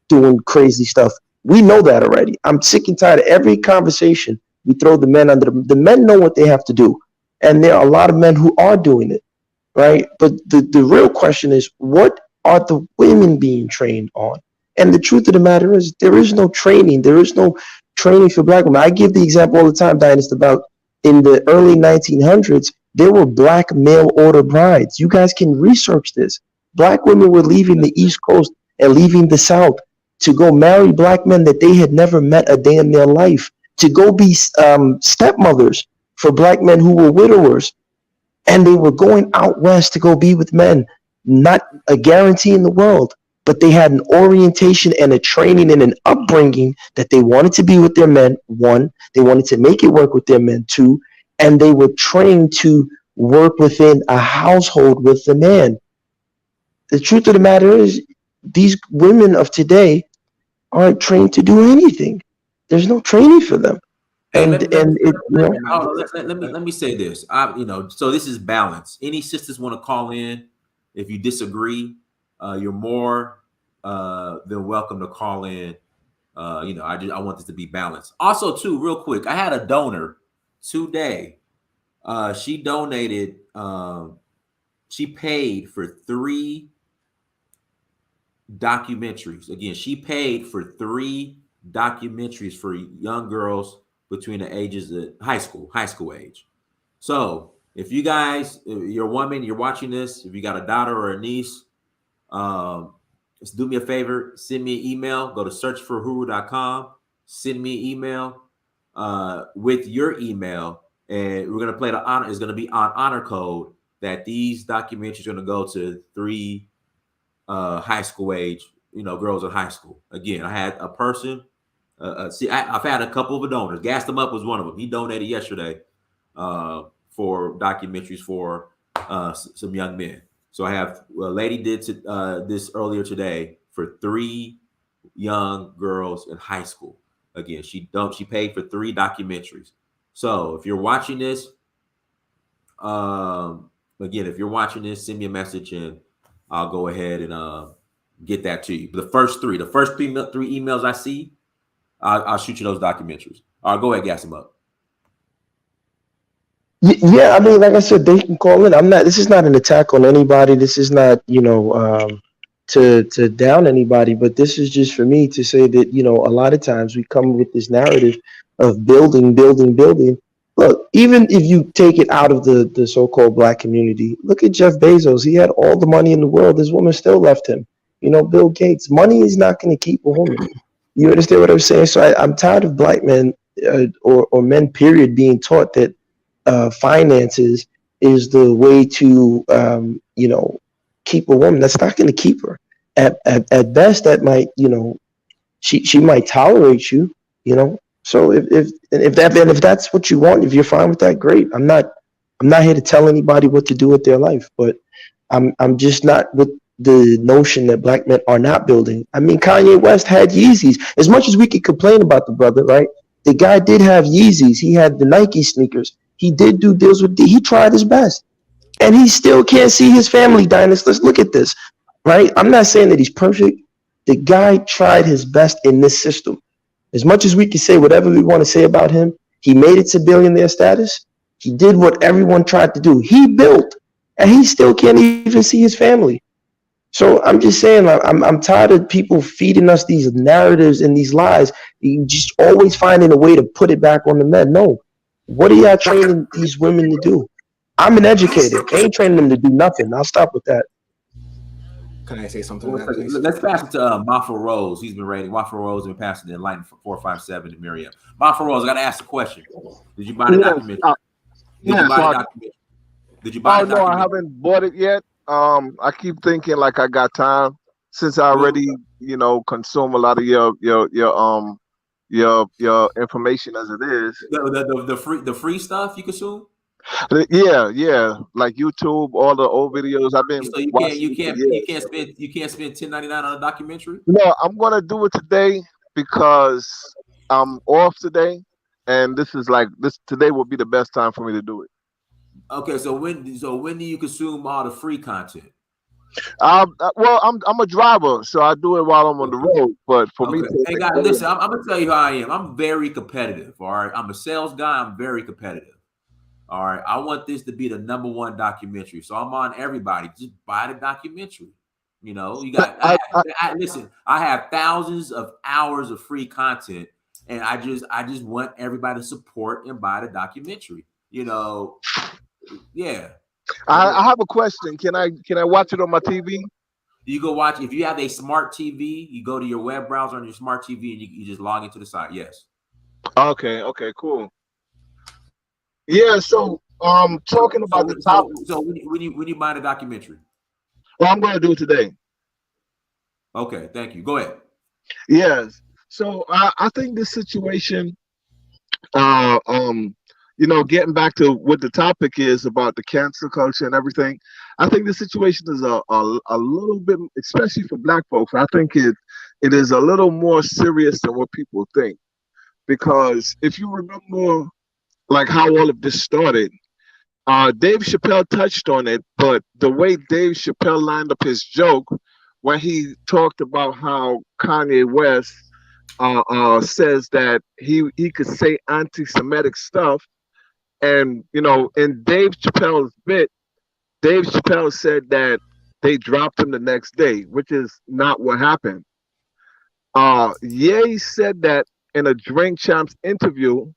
doing crazy stuff. We know that already. I'm sick and tired of every conversation. We throw the men under the men know what they have to do. And there are a lot of men who are doing it, right? But the real question is, what are the women being trained on? And the truth of the matter is, there is no training. There is no training for black women. I give the example all the time, Dynast, about in the early 1900s, there were black mail order brides. You guys can research this. Black women were leaving the East Coast and leaving the South to go marry black men that they had never met a day in their life, to go be stepmothers for black men who were widowers, and they were going out west to go be with men, not a guarantee in the world, but they had an orientation and a training and an upbringing that they wanted to be with their men, 1, they wanted to make it work with their men, 2, and they were trained to work within a household with the man. The truth of the matter is, these women of today aren't trained to do anything. There's no training for them. Let me say this. So this is balance. Any sisters want to call in? If you disagree, you're more than welcome to call in. I want this to be balanced. Also, too, real quick, I had a donor today. She donated. She paid for 3 documentaries. Again, she paid for 3 documentaries for young girls between the ages of high school age. So if you guys, you're a woman, you're watching this, if you got a daughter or a niece, just do me a favor, send me an email, go to searchforuhuru.com, send me an email with your email, and we're going to play the honor. It's going to be on honor code that these documentaries are going to go to 3 high school age, girls in high school. Again, I had a person, I've had a couple of donors. Gas Them Up was one of them. He donated yesterday for documentaries for some young men. So I have a lady did this earlier today for 3 young girls in high school. Again, she paid for 3 documentaries. So if you're watching this, send me a message and I'll go ahead and get that to you. But the first three emails I see, I'll shoot you those documentaries. All right, go ahead, gas them up. Yeah, I mean, like I said, they can call in. This is not an attack on anybody. This is not, to down anybody, but this is just for me to say that, a lot of times we come with this narrative of building, building, building. Look, even if you take it out of the so-called black community, look at Jeff Bezos. He had all the money in the world. This woman still left him. Bill Gates. Money is not going to keep a woman. You understand what I'm saying? So I'm tired of black men or men, period, being taught that finances is the way to, keep a woman. That's not going to keep her. At best, that might, she might tolerate you, So if that's what you want, if you're fine with that, great. I'm not here to tell anybody what to do with their life, but I'm just not with the notion that black men are not building. I mean, Kanye West had Yeezys. As much as we could complain about the brother, right? The guy did have Yeezys. He had the Nike sneakers. He did do deals with he tried his best. And he still can't see his family, Dynast. Let's look at this, right? I'm not saying that he's perfect. The guy tried his best in this system. As much as we can say whatever we want to say about him, he made it to billionaire status. He did what everyone tried to do. He built, and he still can't even see his family. So I'm just saying, I'm tired of people feeding us these narratives and these lies. You just always finding a way to put it back on the men. No. What are y'all training these women to do? I'm an educator. I ain't training them to do nothing. I'll stop with that. Can I say something? Let's pass it to Mafa Rose. He's been rating. Mafa Rose and passing the Enlightened 457 to Miriam. Mafa Rose, I got to ask a question. Did you buy the documentary? Did you buy the documentary? Did you buy the documentary? No, I haven't bought it yet. I keep thinking like I got time since I already, consume a lot of your information as it is. The free stuff you consume. Yeah, like YouTube, all the old videos I've been. So you can't spend $10.99 on a documentary. No, I'm gonna do it today because I'm off today, and this today will be the best time for me to do it. Okay, so when do you consume all the free content? Well, I'm a driver, so I do it while I'm on the road. But for me, hey guys, listen, I'm gonna tell you how I am. I'm very competitive. All right, I'm a sales guy. I'm very competitive. All right, I want this to be the #1 documentary, so I'm on everybody. Just buy the documentary. You got. Listen, I have thousands of hours of free content, and I just want everybody to support and buy the documentary. Yeah. I have a question. Can I watch it on my TV? You go watch. If you have a smart TV, you go to your web browser on your smart TV and you just log into the site. Yes. Okay, cool. Yeah, so talking about the topic. So when you buy the documentary? Well, I'm gonna do it today. Okay, thank you. Go ahead. Yes. So I think this situation, getting back to what the topic is about the cancel culture and everything, I think the situation is a little bit, especially for black folks, I think it is a little more serious than what people think. Because if you remember like how all of this started, Dave Chappelle touched on it, but the way Dave Chappelle lined up his joke when he talked about how Kanye West says that he could say anti-Semitic stuff, and in Dave Chappelle's bit, Dave Chappelle said that they dropped him the next day, which is not what happened. Ye said that in a Drink Champs interview.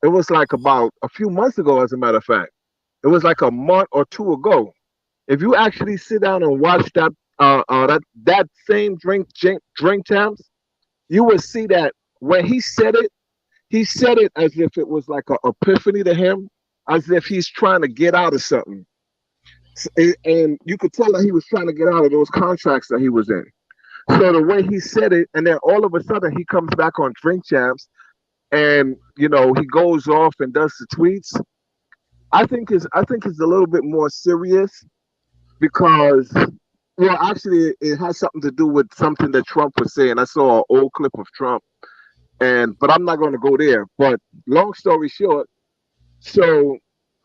It was like about a few months ago, as a matter of fact. It was like a month or two ago. If you actually sit down and watch that same Drink Champs, you will see that when he said it as if it was like an epiphany to him, as if he's trying to get out of something. And you could tell that he was trying to get out of those contracts that he was in. So the way he said it, and then all of a sudden he comes back on Drink Champs, and he goes off and does the tweets. I think it's a little bit more serious because, well, actually it has something to do with something that Trump was saying. I saw an old clip of Trump, but I'm not going to go there. But long story short, so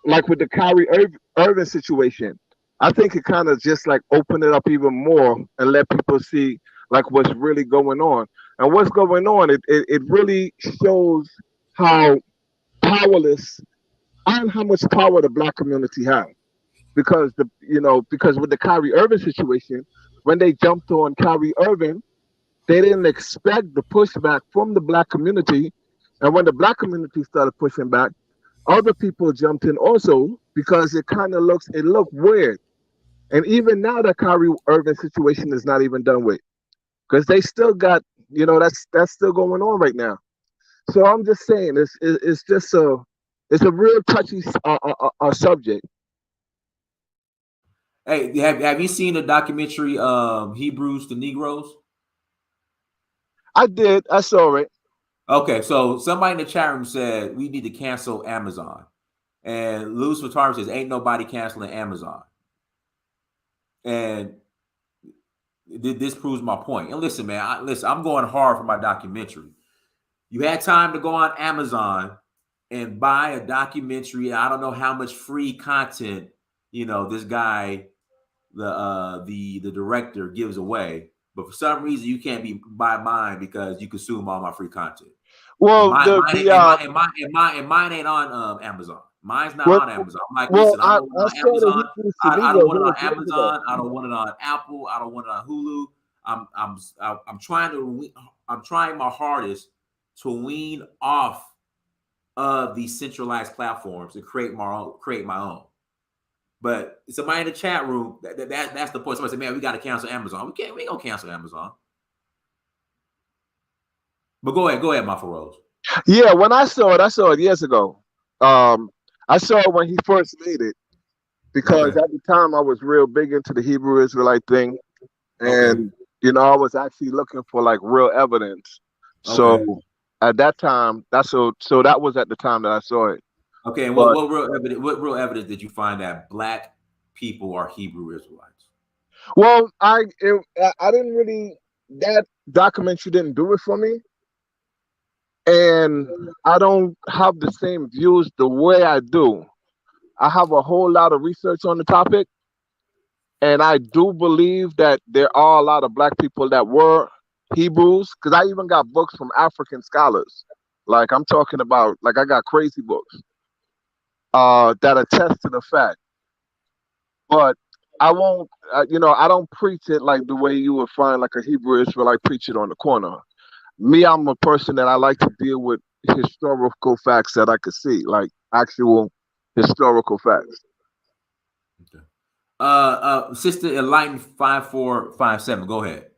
like with the Kyrie Irving situation, I think it kind of just like opened it up even more and let people see like what's really going on. And what's going on, it really shows how powerless and how much power the black community has. Because because with the Kyrie Irving situation, when they jumped on Kyrie Irving, they didn't expect the pushback from the black community. And when the black community started pushing back, other people jumped in also because it looked weird. And even now that Kyrie Irving situation is not even done with, because they still got, that's still going on right now. So I'm just saying, it's just it's a real touchy subject. Hey, have you seen the documentary Hebrews to Negroes? I did. I saw it. Okay, so somebody in the chat room said we need to cancel Amazon, and Louis Vuitton says ain't nobody canceling Amazon, and this proves my point. And listen, man, I'm going hard for my documentary. You had time to go on Amazon and buy a documentary. I don't know how much free content this guy, the director, gives away, but for some reason you can't buy mine because you consume all my free content. Well, mine ain't on Amazon. Mine's not on Amazon. I'm like, listen, I don't want it on Amazon. I don't want it on Amazon. I don't want it on Apple. I don't want it on Hulu. I'm trying my hardest to wean off of these centralized platforms and create my own. But somebody in the chat room, that's the point. Somebody said, man, we got to cancel Amazon. We ain't gonna cancel Amazon. But go ahead, my Rose. Yeah, when I saw it years ago. I saw it when he first made it because at the time I was real big into the Hebrew Israelite thing, and I was actually looking for like real evidence. Okay. So at that time, that was at the time that I saw it. Okay, and what real evidence did you find that black people are Hebrew Israelites? Well, I didn't really, that documentary didn't do it for me. And I don't have the same views the way I do. I have a whole lot of research on the topic. And I do believe that there are a lot of black people that were Hebrews, because I even got books from African scholars. Like I'm talking about, like I got crazy books that attest to the fact. But I won't, I don't preach it like the way you would find like a Hebrew Israelite preach it on the corner. Me, I'm a person that I like to deal with historical facts that I could see, like actual historical facts. Okay. Sister Enlighten 5457, go ahead.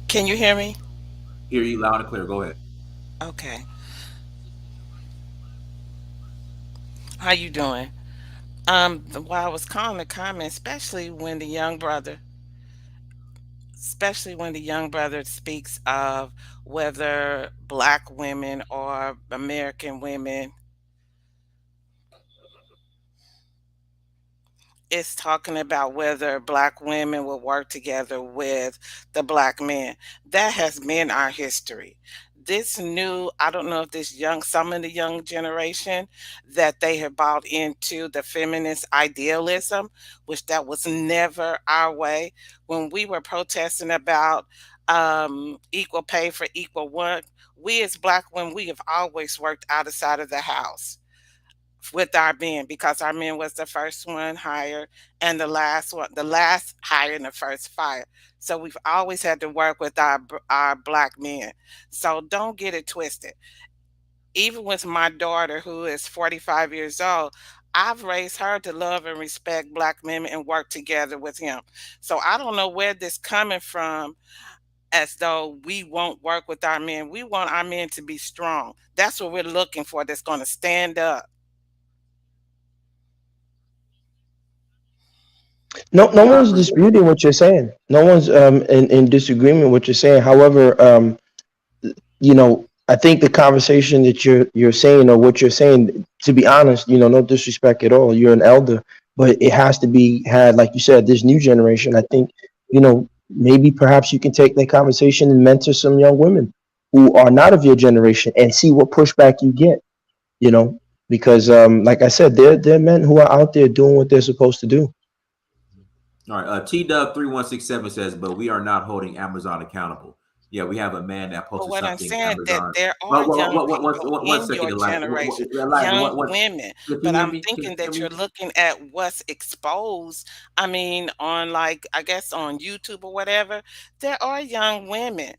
Can you hear me? Hear you loud and clear. Go ahead. Okay. How you doing? While I was calling the comment, especially when the young brother speaks of whether black women or American women, it's talking about whether black women will work together with the black men. That has been our history. This new, I don't know if some of the young generation, that they have bought into the feminist idealism, which that was never our way. When we were protesting about equal pay for equal work, we as black women, we have always worked outside of the house with our men, because our men was the first one hired and the last hired and the first fired. So we've always had to work with our black men. So don't get it twisted. Even with my daughter, who is 45 years old, I've raised her to love and respect black men and work together with him. So I don't know where this coming from, as though we won't work with our men. We want our men to be strong. That's what we're looking for, that's going to stand up. No one's disputing what you're saying. No one's in disagreement with what you're saying. However, I think the conversation that you're saying, or what you're saying, to be honest, no disrespect at all. You're an elder, but it has to be had, like you said, this new generation. I think, maybe perhaps you can take that conversation and mentor some young women who are not of your generation and see what pushback you get. because like I said, they're men who are out there doing what they're supposed to do. All right. TW3167 says, but we are not holding Amazon accountable. Yeah, we have a man that But posted what I'm something saying that Amazon. there are Well, young people one in second, your generation, Elijah, young women. can you But hear I'm me? Can you thinking hear that you're me? looking at what's exposed. I mean, on like I guess on YouTube or whatever, there are young women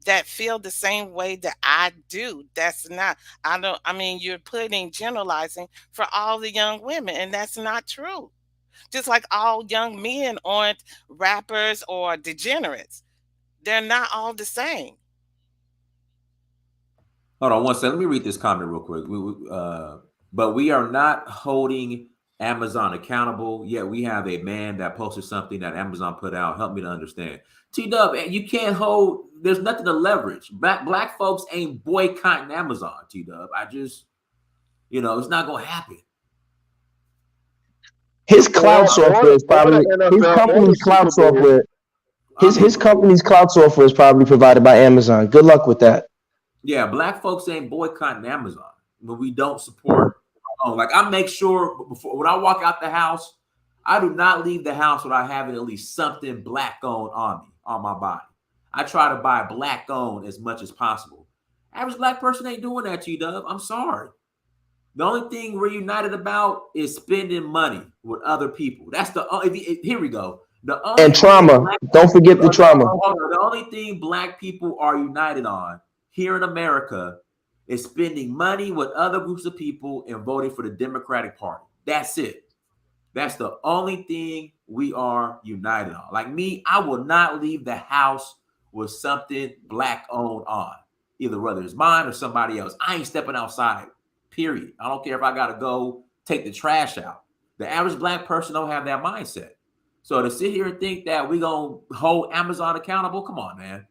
that feel the same way that I do. That's not, I don't, I mean, you're putting generalizing for all the young women, and that's not true. Just like all young men aren't rappers or degenerates, they're not all the same. Hold on one second. Let me read this comment real quick. But we are not holding Amazon accountable. Yet we have a man that posted something that Amazon put out. Help me to understand. T-Dub, you can't hold. There's nothing to leverage. Black folks ain't boycotting Amazon. T-Dub, it's not gonna happen. His cloud software is probably his company's cloud software. His company's cloud software is probably provided by Amazon. Good luck with that. Yeah, black folks ain't boycotting Amazon, but we don't support. Like I make sure before when I walk out the house, I do not leave the house without having at least something black owned on me, on my body. I try to buy black owned as much as possible. Average black person ain't doing that, T-Dub. I'm sorry. The only thing we're united about is spending money with other people. That's here we go. And trauma. Don't forget the trauma. The only thing black people are united on here in America is spending money with other groups of people and voting for the Democratic Party. That's it. That's the only thing we are united on. Like me, I will not leave the house with something black owned on, either whether it's mine or somebody else. I ain't stepping outside, period. I don't care if I got to go take the trash out. The average black person don't have that mindset. So to sit here and think that we're going to hold Amazon accountable, come on, man.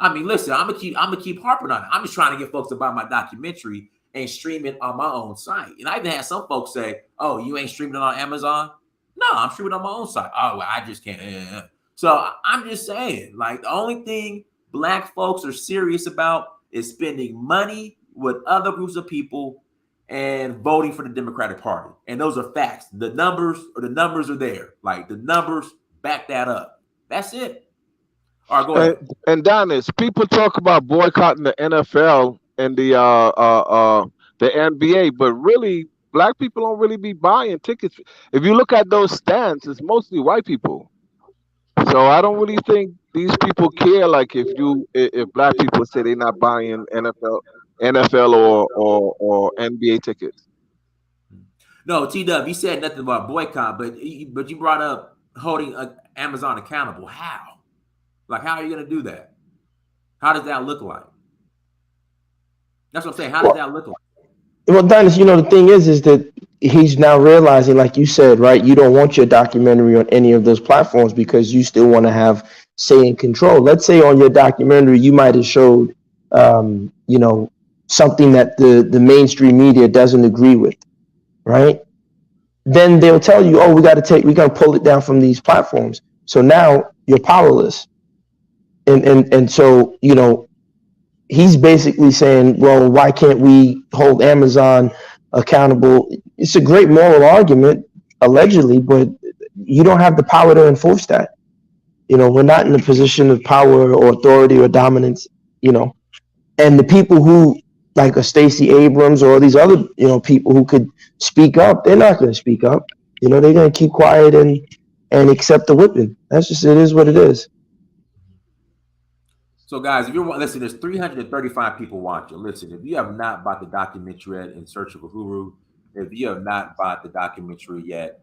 I mean, listen, I'm gonna keep harping on it. I'm just trying to get folks to buy my documentary and stream it on my own site. And I even had some folks say, "Oh, you ain't streaming it on Amazon?" No, I'm streaming it on my own site. Oh, well, I just can't. So I'm just saying, like, the only thing black folks are serious about is spending money with other groups of people and voting for the Democratic Party. And those are facts. The numbers are there. Like the numbers back that up. That's it. All right, go ahead. And Dennis, people talk about boycotting the NFL and the NBA, but really, black people don't really be buying tickets. If you look at those stands, it's mostly white people. So I don't really think these people care. Like if black people say they're not buying NFL or NBA tickets. No, T-Dub, you said nothing about boycott, but you brought up holding Amazon accountable. How? Like, how are you going to do that? How does that look like? That's what I'm saying. How does that look like? Well, Dennis, the thing is that he's now realizing, like you said, right? You don't want your documentary on any of those platforms because you still want to have say and control. Let's say on your documentary, you might have showed, something that the mainstream media doesn't agree with, right? Then they'll tell you, oh, we got to pull it down from these platforms. So now you're powerless. And so, he's basically saying, well, why can't we hold Amazon accountable? It's a great moral argument, allegedly, but you don't have the power to enforce that. We're not in a position of power or authority or dominance, and the people who, like a Stacey Abrams or these other, people who could speak up, they're not going to speak up. They're going to keep quiet and accept the whipping. That's just, it is what it is. So, guys, if you're listening, there's 335 people watching. Listen, if you have not bought the documentary yet, In Search of Uhuru, if you have not bought the documentary yet,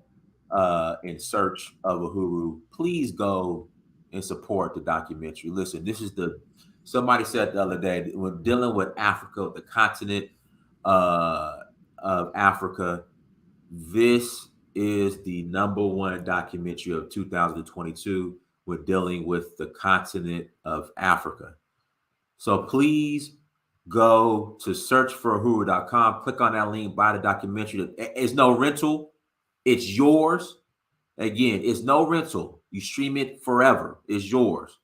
In Search of Uhuru, please go and support the documentary. Listen, this is somebody said the other day, when dealing with Africa, the continent of Africa, this is the #1 documentary of 2022. We're dealing with the continent of Africa. So please go to searchforuhuru.com, click on that link, buy the documentary. It's no rental. It's yours. Again, it's no rental. You stream it forever. It's yours.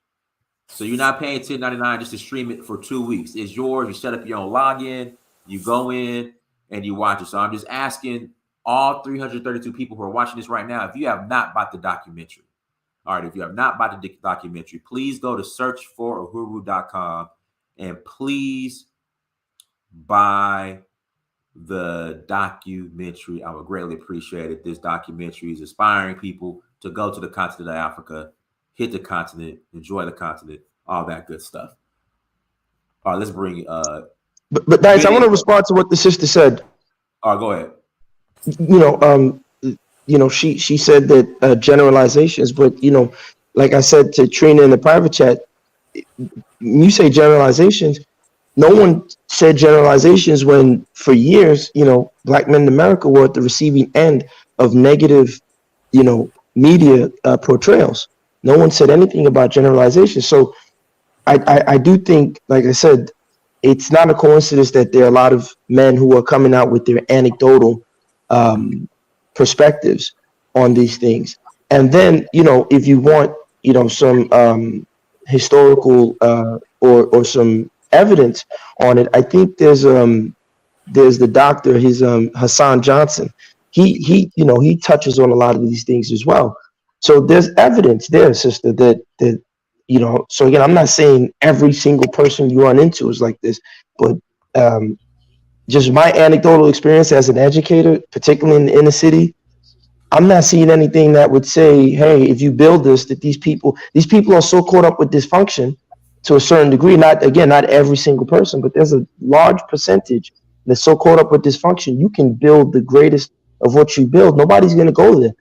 So you're not paying $10.99 just to stream it for 2 weeks. It's yours. You set up your own login. You go in and you watch it. So I'm just asking all 332 people who are watching this right now, if you have not bought the documentary, all right, if you have not bought the documentary, please go to searchforuhuru.com and please buy the documentary. I would greatly appreciate it. This documentary is inspiring people to go to the continent of Africa, hit the continent, enjoy the continent, all that good stuff. All right, let's bring but guys, I want to respond to what the sister said. All right, go ahead. She said that generalizations, but like I said to Trina in the private chat, you say generalizations. No one said generalizations when, for years, Black men in America were at the receiving end of negative, media portrayals. No one said anything about generalizations. So I do think, like I said, it's not a coincidence that there are a lot of men who are coming out with their anecdotal perspectives on these things. And then, if you want, some historical or some evidence on it, I think there's the doctor, he's Hassan Johnson. He touches on a lot of these things as well. So there's evidence there, sister, that so again, I'm not saying every single person you run into is like this, but just my anecdotal experience as an educator, particularly in the inner city, I'm not seeing anything that would say, hey, if you build this, that these people are so caught up with dysfunction to a certain degree, not every single person, but there's a large percentage that's so caught up with dysfunction, you can build the greatest of what you build. Nobody's going to go there.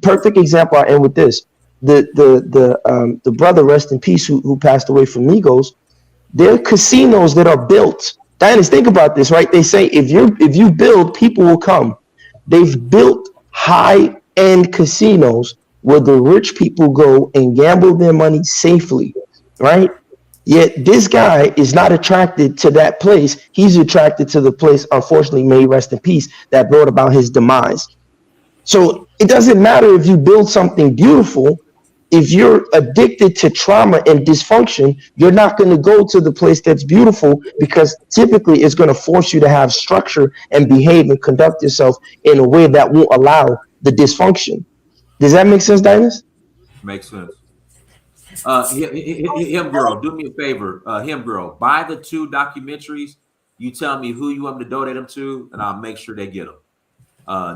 Perfect example, I end with this. The brother, rest in peace, who passed away from Migos, there are casinos that are built. Dianas, think about this, right? They say if you build, people will come. They've built high-end casinos where the rich people go and gamble their money safely, right? Yet this guy is not attracted to that place. He's attracted to the place, unfortunately, may he rest in peace, that brought about his demise. So it doesn't matter if you build something beautiful. If you're addicted to trauma and dysfunction, you're not going to go to the place that's beautiful, because typically it's going to force you to have structure and behave and conduct yourself in a way that won't allow the dysfunction. Does that make sense, Dinas? Makes sense. Him girl, do me a favor. Him girl, buy the 2 documentaries. You tell me who you want me to donate them to, and I'll make sure they get them.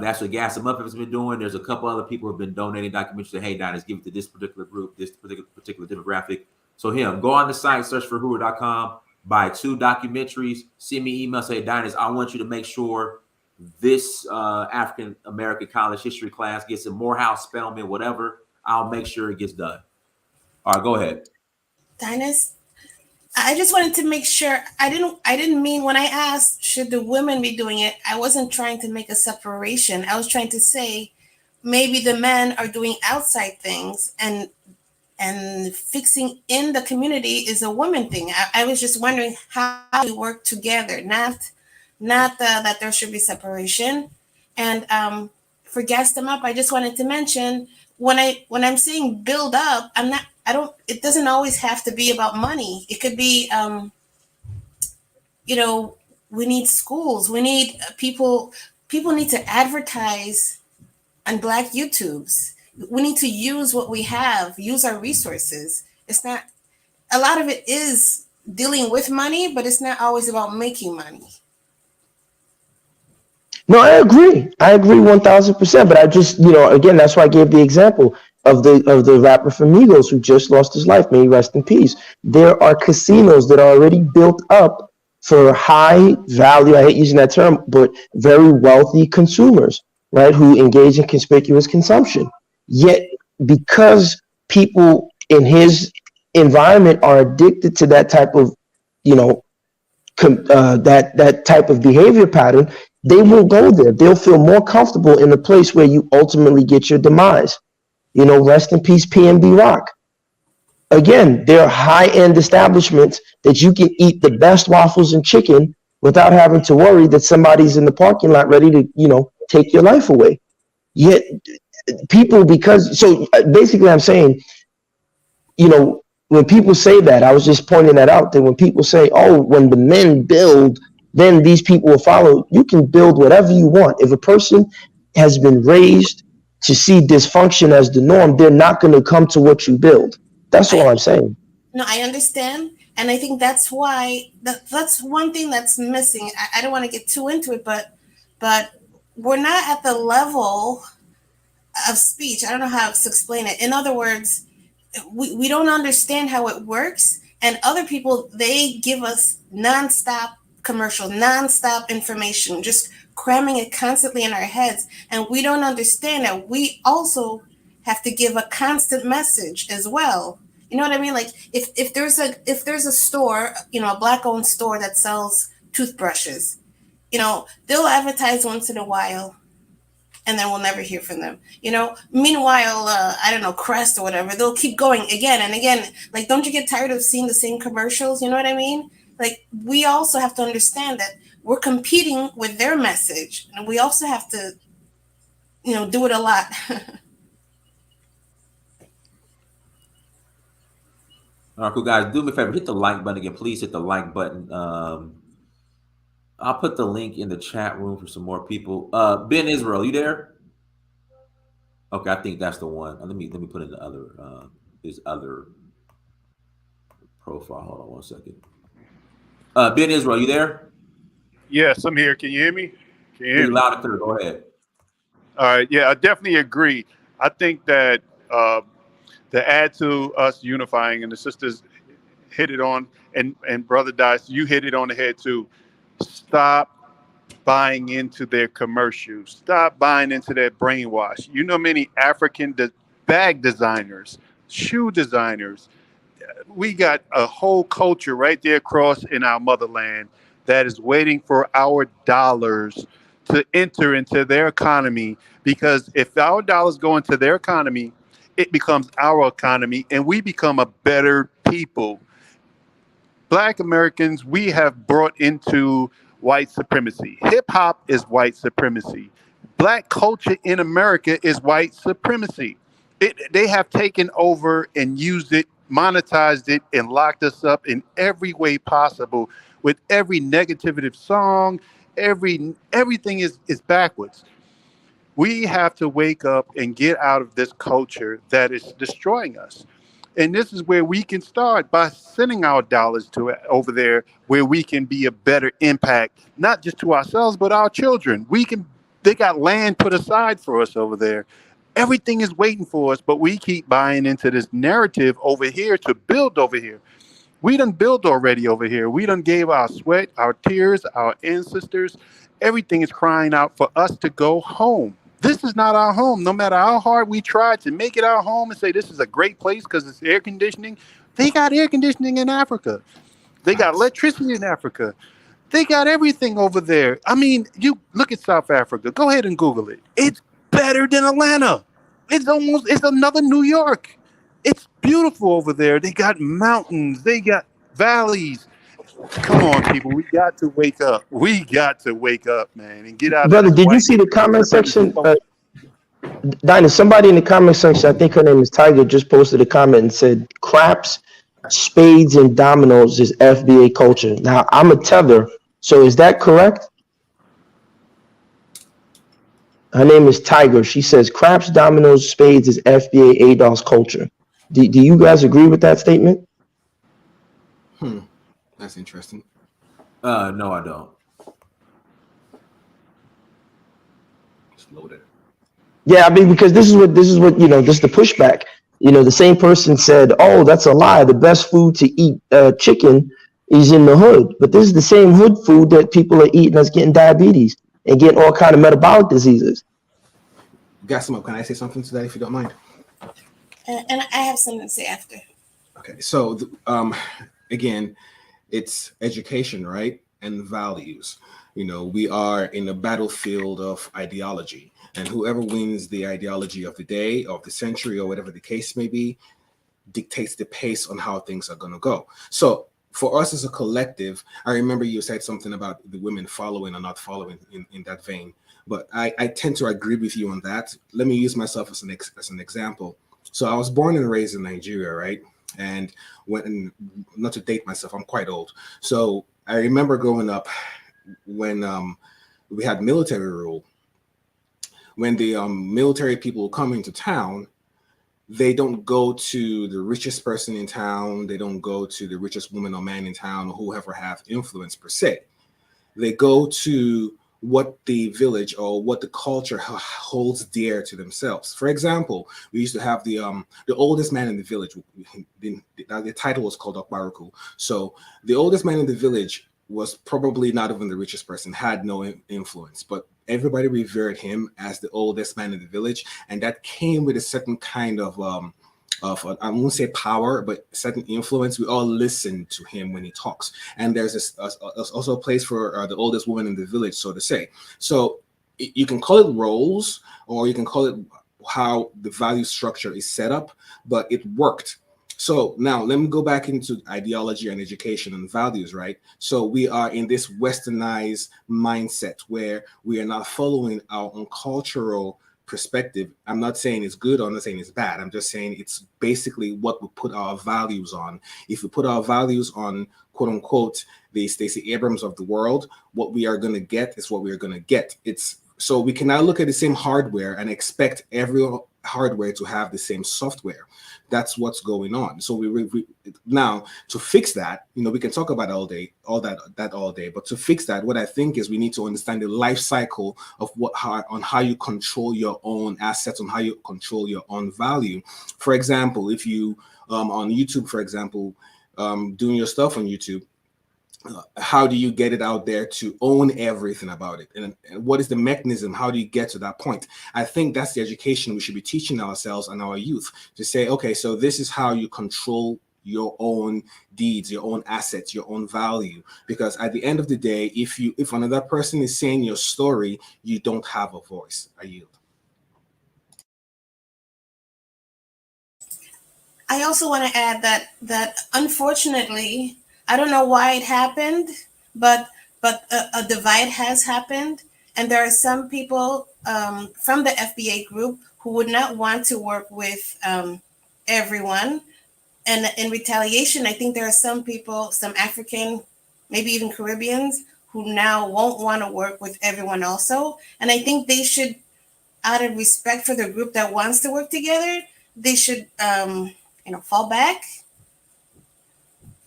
That's what Gas and Muffin has been doing. There's a couple other people who have been donating documentaries to, hey, Diners, give it to this particular group, this particular demographic. So go on the site, searchforuhuru.com, buy 2 documentaries, send me email, say, Diners, I want you to make sure this African American college history class gets in Morehouse, Spelman, whatever. I'll make sure it gets done. All right, go ahead. Diners, I just wanted to make sure I didn't mean, when I asked should the women be doing it, I wasn't trying to make a separation. I was trying to say maybe the men are doing outside things and fixing in the community is a woman thing. I was just wondering how we work together, not that there should be separation. And for Gas Them Up, I just wanted to mention when I'm saying build up, it doesn't always have to be about money. It could be, we need schools. We need people need to advertise on Black YouTubes. We need to use what we have, use our resources. It's not, a lot of it is dealing with money, but it's not always about making money. No, I agree 1000%. But I just, again, that's why I gave the example of the rapper from Migos who just lost his life. May he rest in peace. There are casinos that are already built up for high value, I hate using that term, but very wealthy consumers, right, who engage in conspicuous consumption. Yet, because people in his environment are addicted to that type of, that type of behavior pattern, they won't go there. They'll feel more comfortable in the place where you ultimately get your demise. Rest in peace, PNB Rock. Again, there are high-end establishments that you can eat the best waffles and chicken without having to worry that somebody's in the parking lot ready to, take your life away. Yet people, basically I'm saying, when people say that, I was just pointing that out, that when people say, oh, when the men build, then these people will follow. You can build whatever you want. If a person has been raised to see dysfunction as the norm, they're not going to come to what you build. That's all I'm saying. No, I understand. And I think that's why that's one thing that's missing. I don't want to get too into it, but we're not at the level of speech. I don't know how to explain it. In other words, we don't understand how it works. And other people, they give us nonstop commercial, nonstop information, just cramming it constantly in our heads. And we don't understand that we also have to give a constant message as well. You know what I mean? Like if there's a store, a Black-owned store that sells toothbrushes, they'll advertise once in a while, and then we'll never hear from them. Meanwhile, I don't know, Crest or whatever, they'll keep going again and again. Like, don't you get tired of seeing the same commercials? You know what I mean? Like, we also have to understand that we're competing with their message, and we also have to, do it a lot. All right, cool, guys. Do me a favor. Hit the like button again. Please hit the like button. I'll put the link in the chat room for some more people. Ben Israel, you there? Okay, I think that's the one. Let me put in the other his other profile. Hold on one second. Ben Israel, you there? Yes, I'm here. Can you hear me? Can you hear me? Loud and clear. Go ahead. All right. Yeah, I definitely agree. I think that to add to us unifying, and the sisters hit it on, and Brother Dice, you hit it on the head too. Stop buying into their commercials. Stop buying into their brainwash. Many African bag designers, shoe designers. We got a whole culture right there across in our motherland that is waiting for our dollars to enter into their economy, because if our dollars go into their economy, it becomes our economy and we become a better people. Black Americans, we have brought into white supremacy. Hip hop is white supremacy. Black culture in America is white supremacy. They have taken over and used it, monetized it, and locked us up in every way possible with every negative song. Everything is backwards. We have to wake up and get out of this culture that is destroying us. And this is where we can start by sending our dollars to over there, where we can be a better impact, not just to ourselves, but our children. They got land put aside for us over there. Everything is waiting for us, but we keep buying into this narrative over here to build over here. We done built already over here. We done gave our sweat, our tears, our ancestors. Everything is crying out for us to go home. This is not our home. No matter how hard we try to make it our home and say this is a great place because it's air conditioning, they got air conditioning in Africa. They got electricity in Africa. They got everything over there. I mean, you look at South Africa. Go ahead and Google it. It's better than Atlanta. It's another New York. It's beautiful over there. They got mountains. They got valleys. Come on, people. We got to wake up. We got to wake up, man, and get out. Brother, did you see the comment section? Dinah, somebody in the comment section, I think her name is Tiger, just posted a comment and said, craps, spades, and dominoes is FBA culture. Now, I'm a tether, so is that correct? Her name is Tiger. She says, craps, dominoes, spades is FBA ADOS culture. Do you guys agree with that statement? That's interesting. No, I don't. It's loaded. Yeah, I mean, because this is what this is the pushback. The same person said, "Oh, that's a lie. The best food to eat chicken is in the hood." But this is the same hood food that people are eating that's getting diabetes and getting all kind of metabolic diseases. Gassimo, can I say something to that if you don't mind? And I have something to say after. Okay, so again, it's education, right? And values. We are in a battlefield of ideology, and whoever wins the ideology of the day, of the century, or whatever the case may be, dictates the pace on how things are going to go. So for us as a collective, I remember you said something about the women following or not following in that vein, but I tend to agree with you on that. Let me use myself as an example. So I was born and raised in Nigeria, right? And not to date myself, I'm quite old. So I remember growing up, when we had military rule, when the military people come into town, they don't go to the richest person in town. They don't go to the richest woman or man in town or whoever have influence per se. They go to what the village or what the culture holds dear to themselves. For example, we used to have the oldest man in the village. The title was called Okbaruku. So the oldest man in the village was probably not even the richest person, had no influence, but everybody revered him as the oldest man in the village, and that came with a certain kind of I won't say power, but certain influence. We all listen to him when he talks, and there's also a place for the oldest woman in the village, so to say. So you can call it roles, or you can call it how the value structure is set up, but it worked. So now let me go back into ideology and education and values, right? So we are in this westernized mindset where we are not following our own cultural perspective. I'm not saying it's good or I'm not saying it's bad. I'm just saying it's basically what we put our values on. If we put our values on, quote unquote, the Stacey Abrams of the world, what we are going to get is what we are going to get. So we cannot look at the same hardware and expect every hardware to have the same software. That's what's going on. So we now to fix that, we can talk about all day, all that all day. But to fix that, what I think is we need to understand the life cycle of how you control your own assets, on how you control your own value. For example, if you on YouTube, for example, doing your stuff on YouTube, how do you get it out there to own everything about it? And what is the mechanism? How do you get to that point? I think that's the education we should be teaching ourselves and our youth, to say, okay, so this is how you control your own deeds, your own assets, your own value. Because at the end of the day, if another person is saying your story, you don't have a voice. I yield. I also want to add that unfortunately, I don't know why it happened, but a divide has happened, and there are some people from the FBA group who would not want to work with everyone, and in retaliation, I think there are some people, some African, maybe even Caribbeans, who now won't want to work with everyone also, and I think they should, out of respect for the group that wants to work together, they should fall back.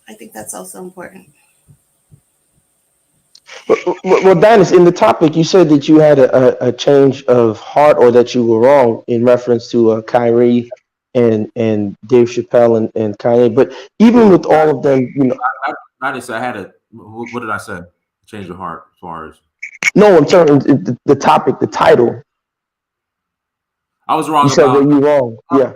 I think that's also important. Well, Dennis, in the topic, you said that you had a change of heart, or that you were wrong in reference to Kyrie and Dave Chappelle and Kanye. But even with all of them, I didn't say I had a. What did I say? Change of heart, as far as. No, in terms of the topic, the title. I was wrong. You said that you wrong. Yeah.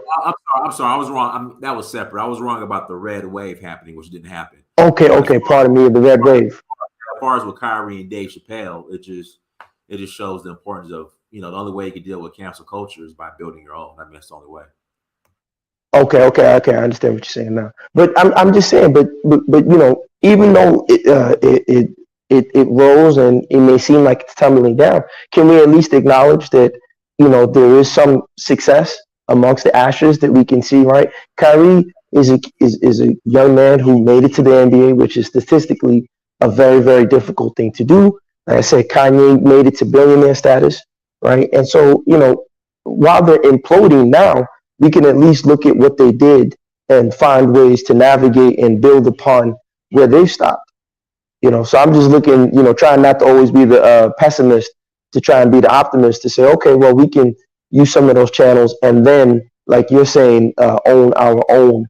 I'm sorry. I was wrong. That was separate. I was wrong about the red wave happening, which didn't happen. Okay. Pardon me. The red wave. As far as with Kyrie and Dave Chappelle, it just shows the importance of, the only way you can deal with cancel culture is by building your own. I mean, that's the only way. Okay. I understand what you're saying now. But I'm just saying, but even though it rose and it may seem like it's tumbling down, can we at least acknowledge that there is some success amongst the ashes that we can see, right? Kyrie is a young man who made it to the NBA, which is statistically a very, very difficult thing to do. Like I said, Kanye made it to billionaire status, right? And so, while they're imploding now, we can at least look at what they did and find ways to navigate and build upon where they've stopped. So I'm just looking, trying not to always be the pessimist, to try and be the optimist, to say, okay, well, we can use some of those channels and then, like you're saying, own our own.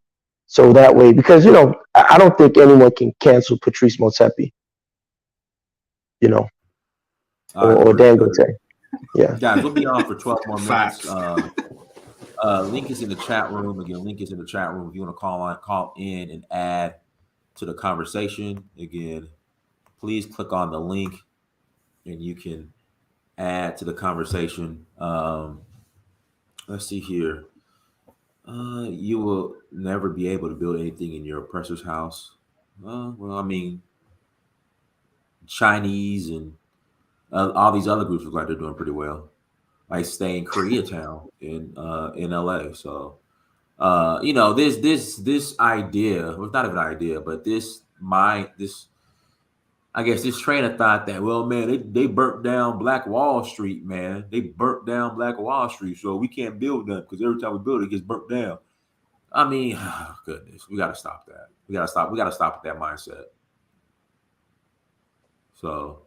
So that way, because, I don't think anyone can cancel Patrice Motsepe, or Dangote. Yeah. Guys, we'll be on for 12 more minutes. Link is in the chat room. Again, link is in the chat room if you want to call in and add to the conversation. Again, please click on the link and you can add to the conversation. Let's see here. You will never be able to build anything in your oppressor's house. Well, I mean, Chinese and all these other groups look like they're doing pretty well. I stay in Koreatown in LA. So, this idea, well, it's not even an idea, but this I guess this trainer thought that, well, man, they burnt down Black Wall Street, man. They burnt down Black Wall Street, so we can't build them because every time we build it, it gets burnt down. I mean, oh, goodness, we got to stop that. We got to stop. We got to stop with that mindset. So,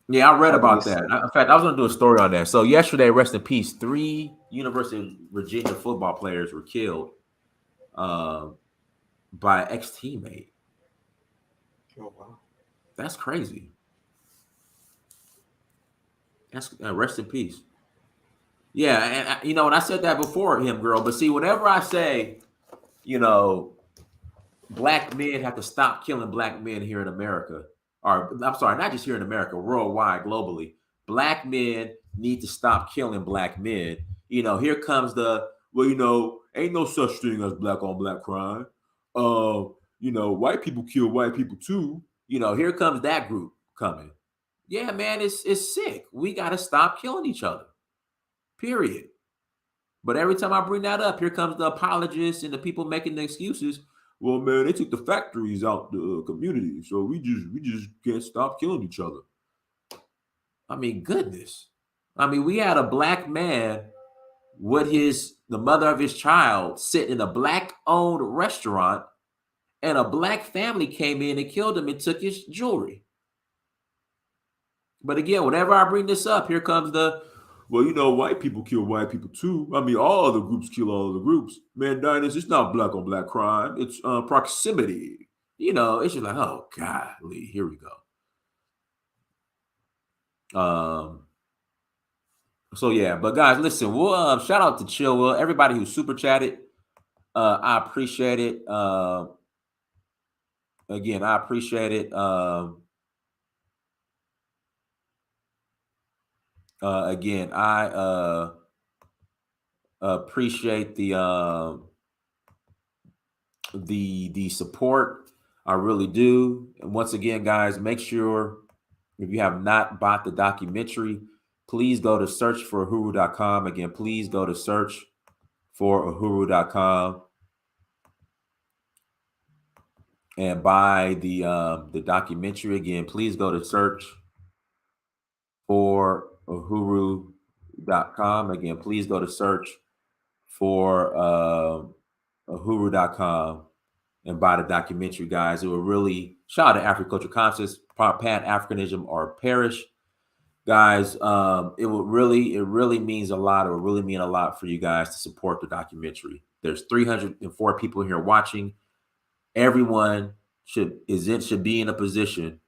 yeah, I read about that. In fact, I was going to do a story on that. So yesterday, rest in peace, 3 University of Virginia football players were killed by an ex-teammate. Oh, wow. That's crazy. That's rest in peace. Yeah, and you know, and I said that before him, girl. But see, whenever I say, you know, black men have to stop killing black men here in America, or I'm sorry, not just here in America, worldwide, globally, black men need to stop killing black men. You know, here comes the, well, you know, ain't no such thing as black on black crime. You know, white people kill white people too. You know, here comes that group coming. Yeah, man, it's sick. We got to stop killing each other. Period. But every time I bring that up, here comes the apologists and the people making the excuses. Well, man, they took the factories out the community, so we just can't stop killing each other. I mean, goodness. I mean, we had a black man with the mother of his child sit in a black-owned restaurant, and a black family came in and killed him and took his jewelry. But again, whenever I bring this up, here comes the, well, you know, white people kill white people too. I mean, all other groups kill all other groups. Man, Dinus, it's not black on black crime. It's proximity. You know, it's just like, oh, golly, here we go. So, yeah. But, guys, listen, we'll shout out to Chill Will. Everybody who super chatted, I appreciate it. Again, I appreciate it. Again, I appreciate the support. I really do. And once again, guys, make sure if you have not bought the documentary, please go to searchforuhuru.com. Again, please go to searchforuhuru.com and buy the documentary. Again, please go to searchforuhuru.com. Again, please go to searchforuhuru.com and buy the documentary, guys. It will really shout out to Africulture Conscious, Pan-Africanism or Perish. Guys, it really means a lot. It will really mean a lot for you guys to support the documentary. There's 304 people here watching. Everyone should be in a position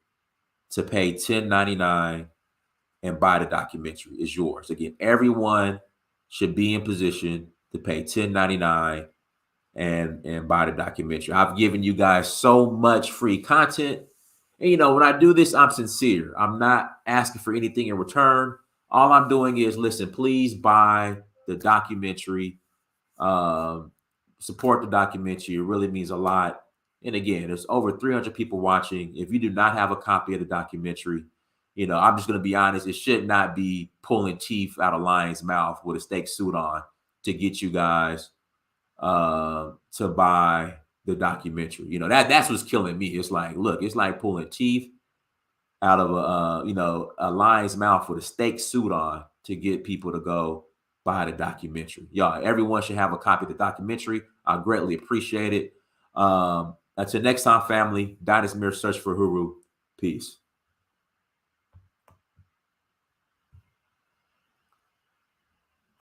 to pay $10.99 and buy the documentary. It's yours. Again, everyone should be in position to pay $10.99 and buy the documentary. I've given you guys so much free content. And, you know, when I do this, I'm sincere. I'm not asking for anything in return. All I'm doing is, listen, please buy the documentary. Support the documentary. It really means a lot. And again, there's over 300 people watching. If you do not have a copy of the documentary, you know, I'm just going to be honest. It should not be pulling teeth out of lion's mouth with a steak suit on to get you guys to buy the documentary. You know, that's what's killing me. It's like, look, it's like pulling teeth out of a lion's mouth with a steak suit on to get people to go buy the documentary. Y'all, everyone should have a copy of the documentary. I greatly appreciate it. Until next time, family, Dynasty Mirror Search for Uhuru. Peace.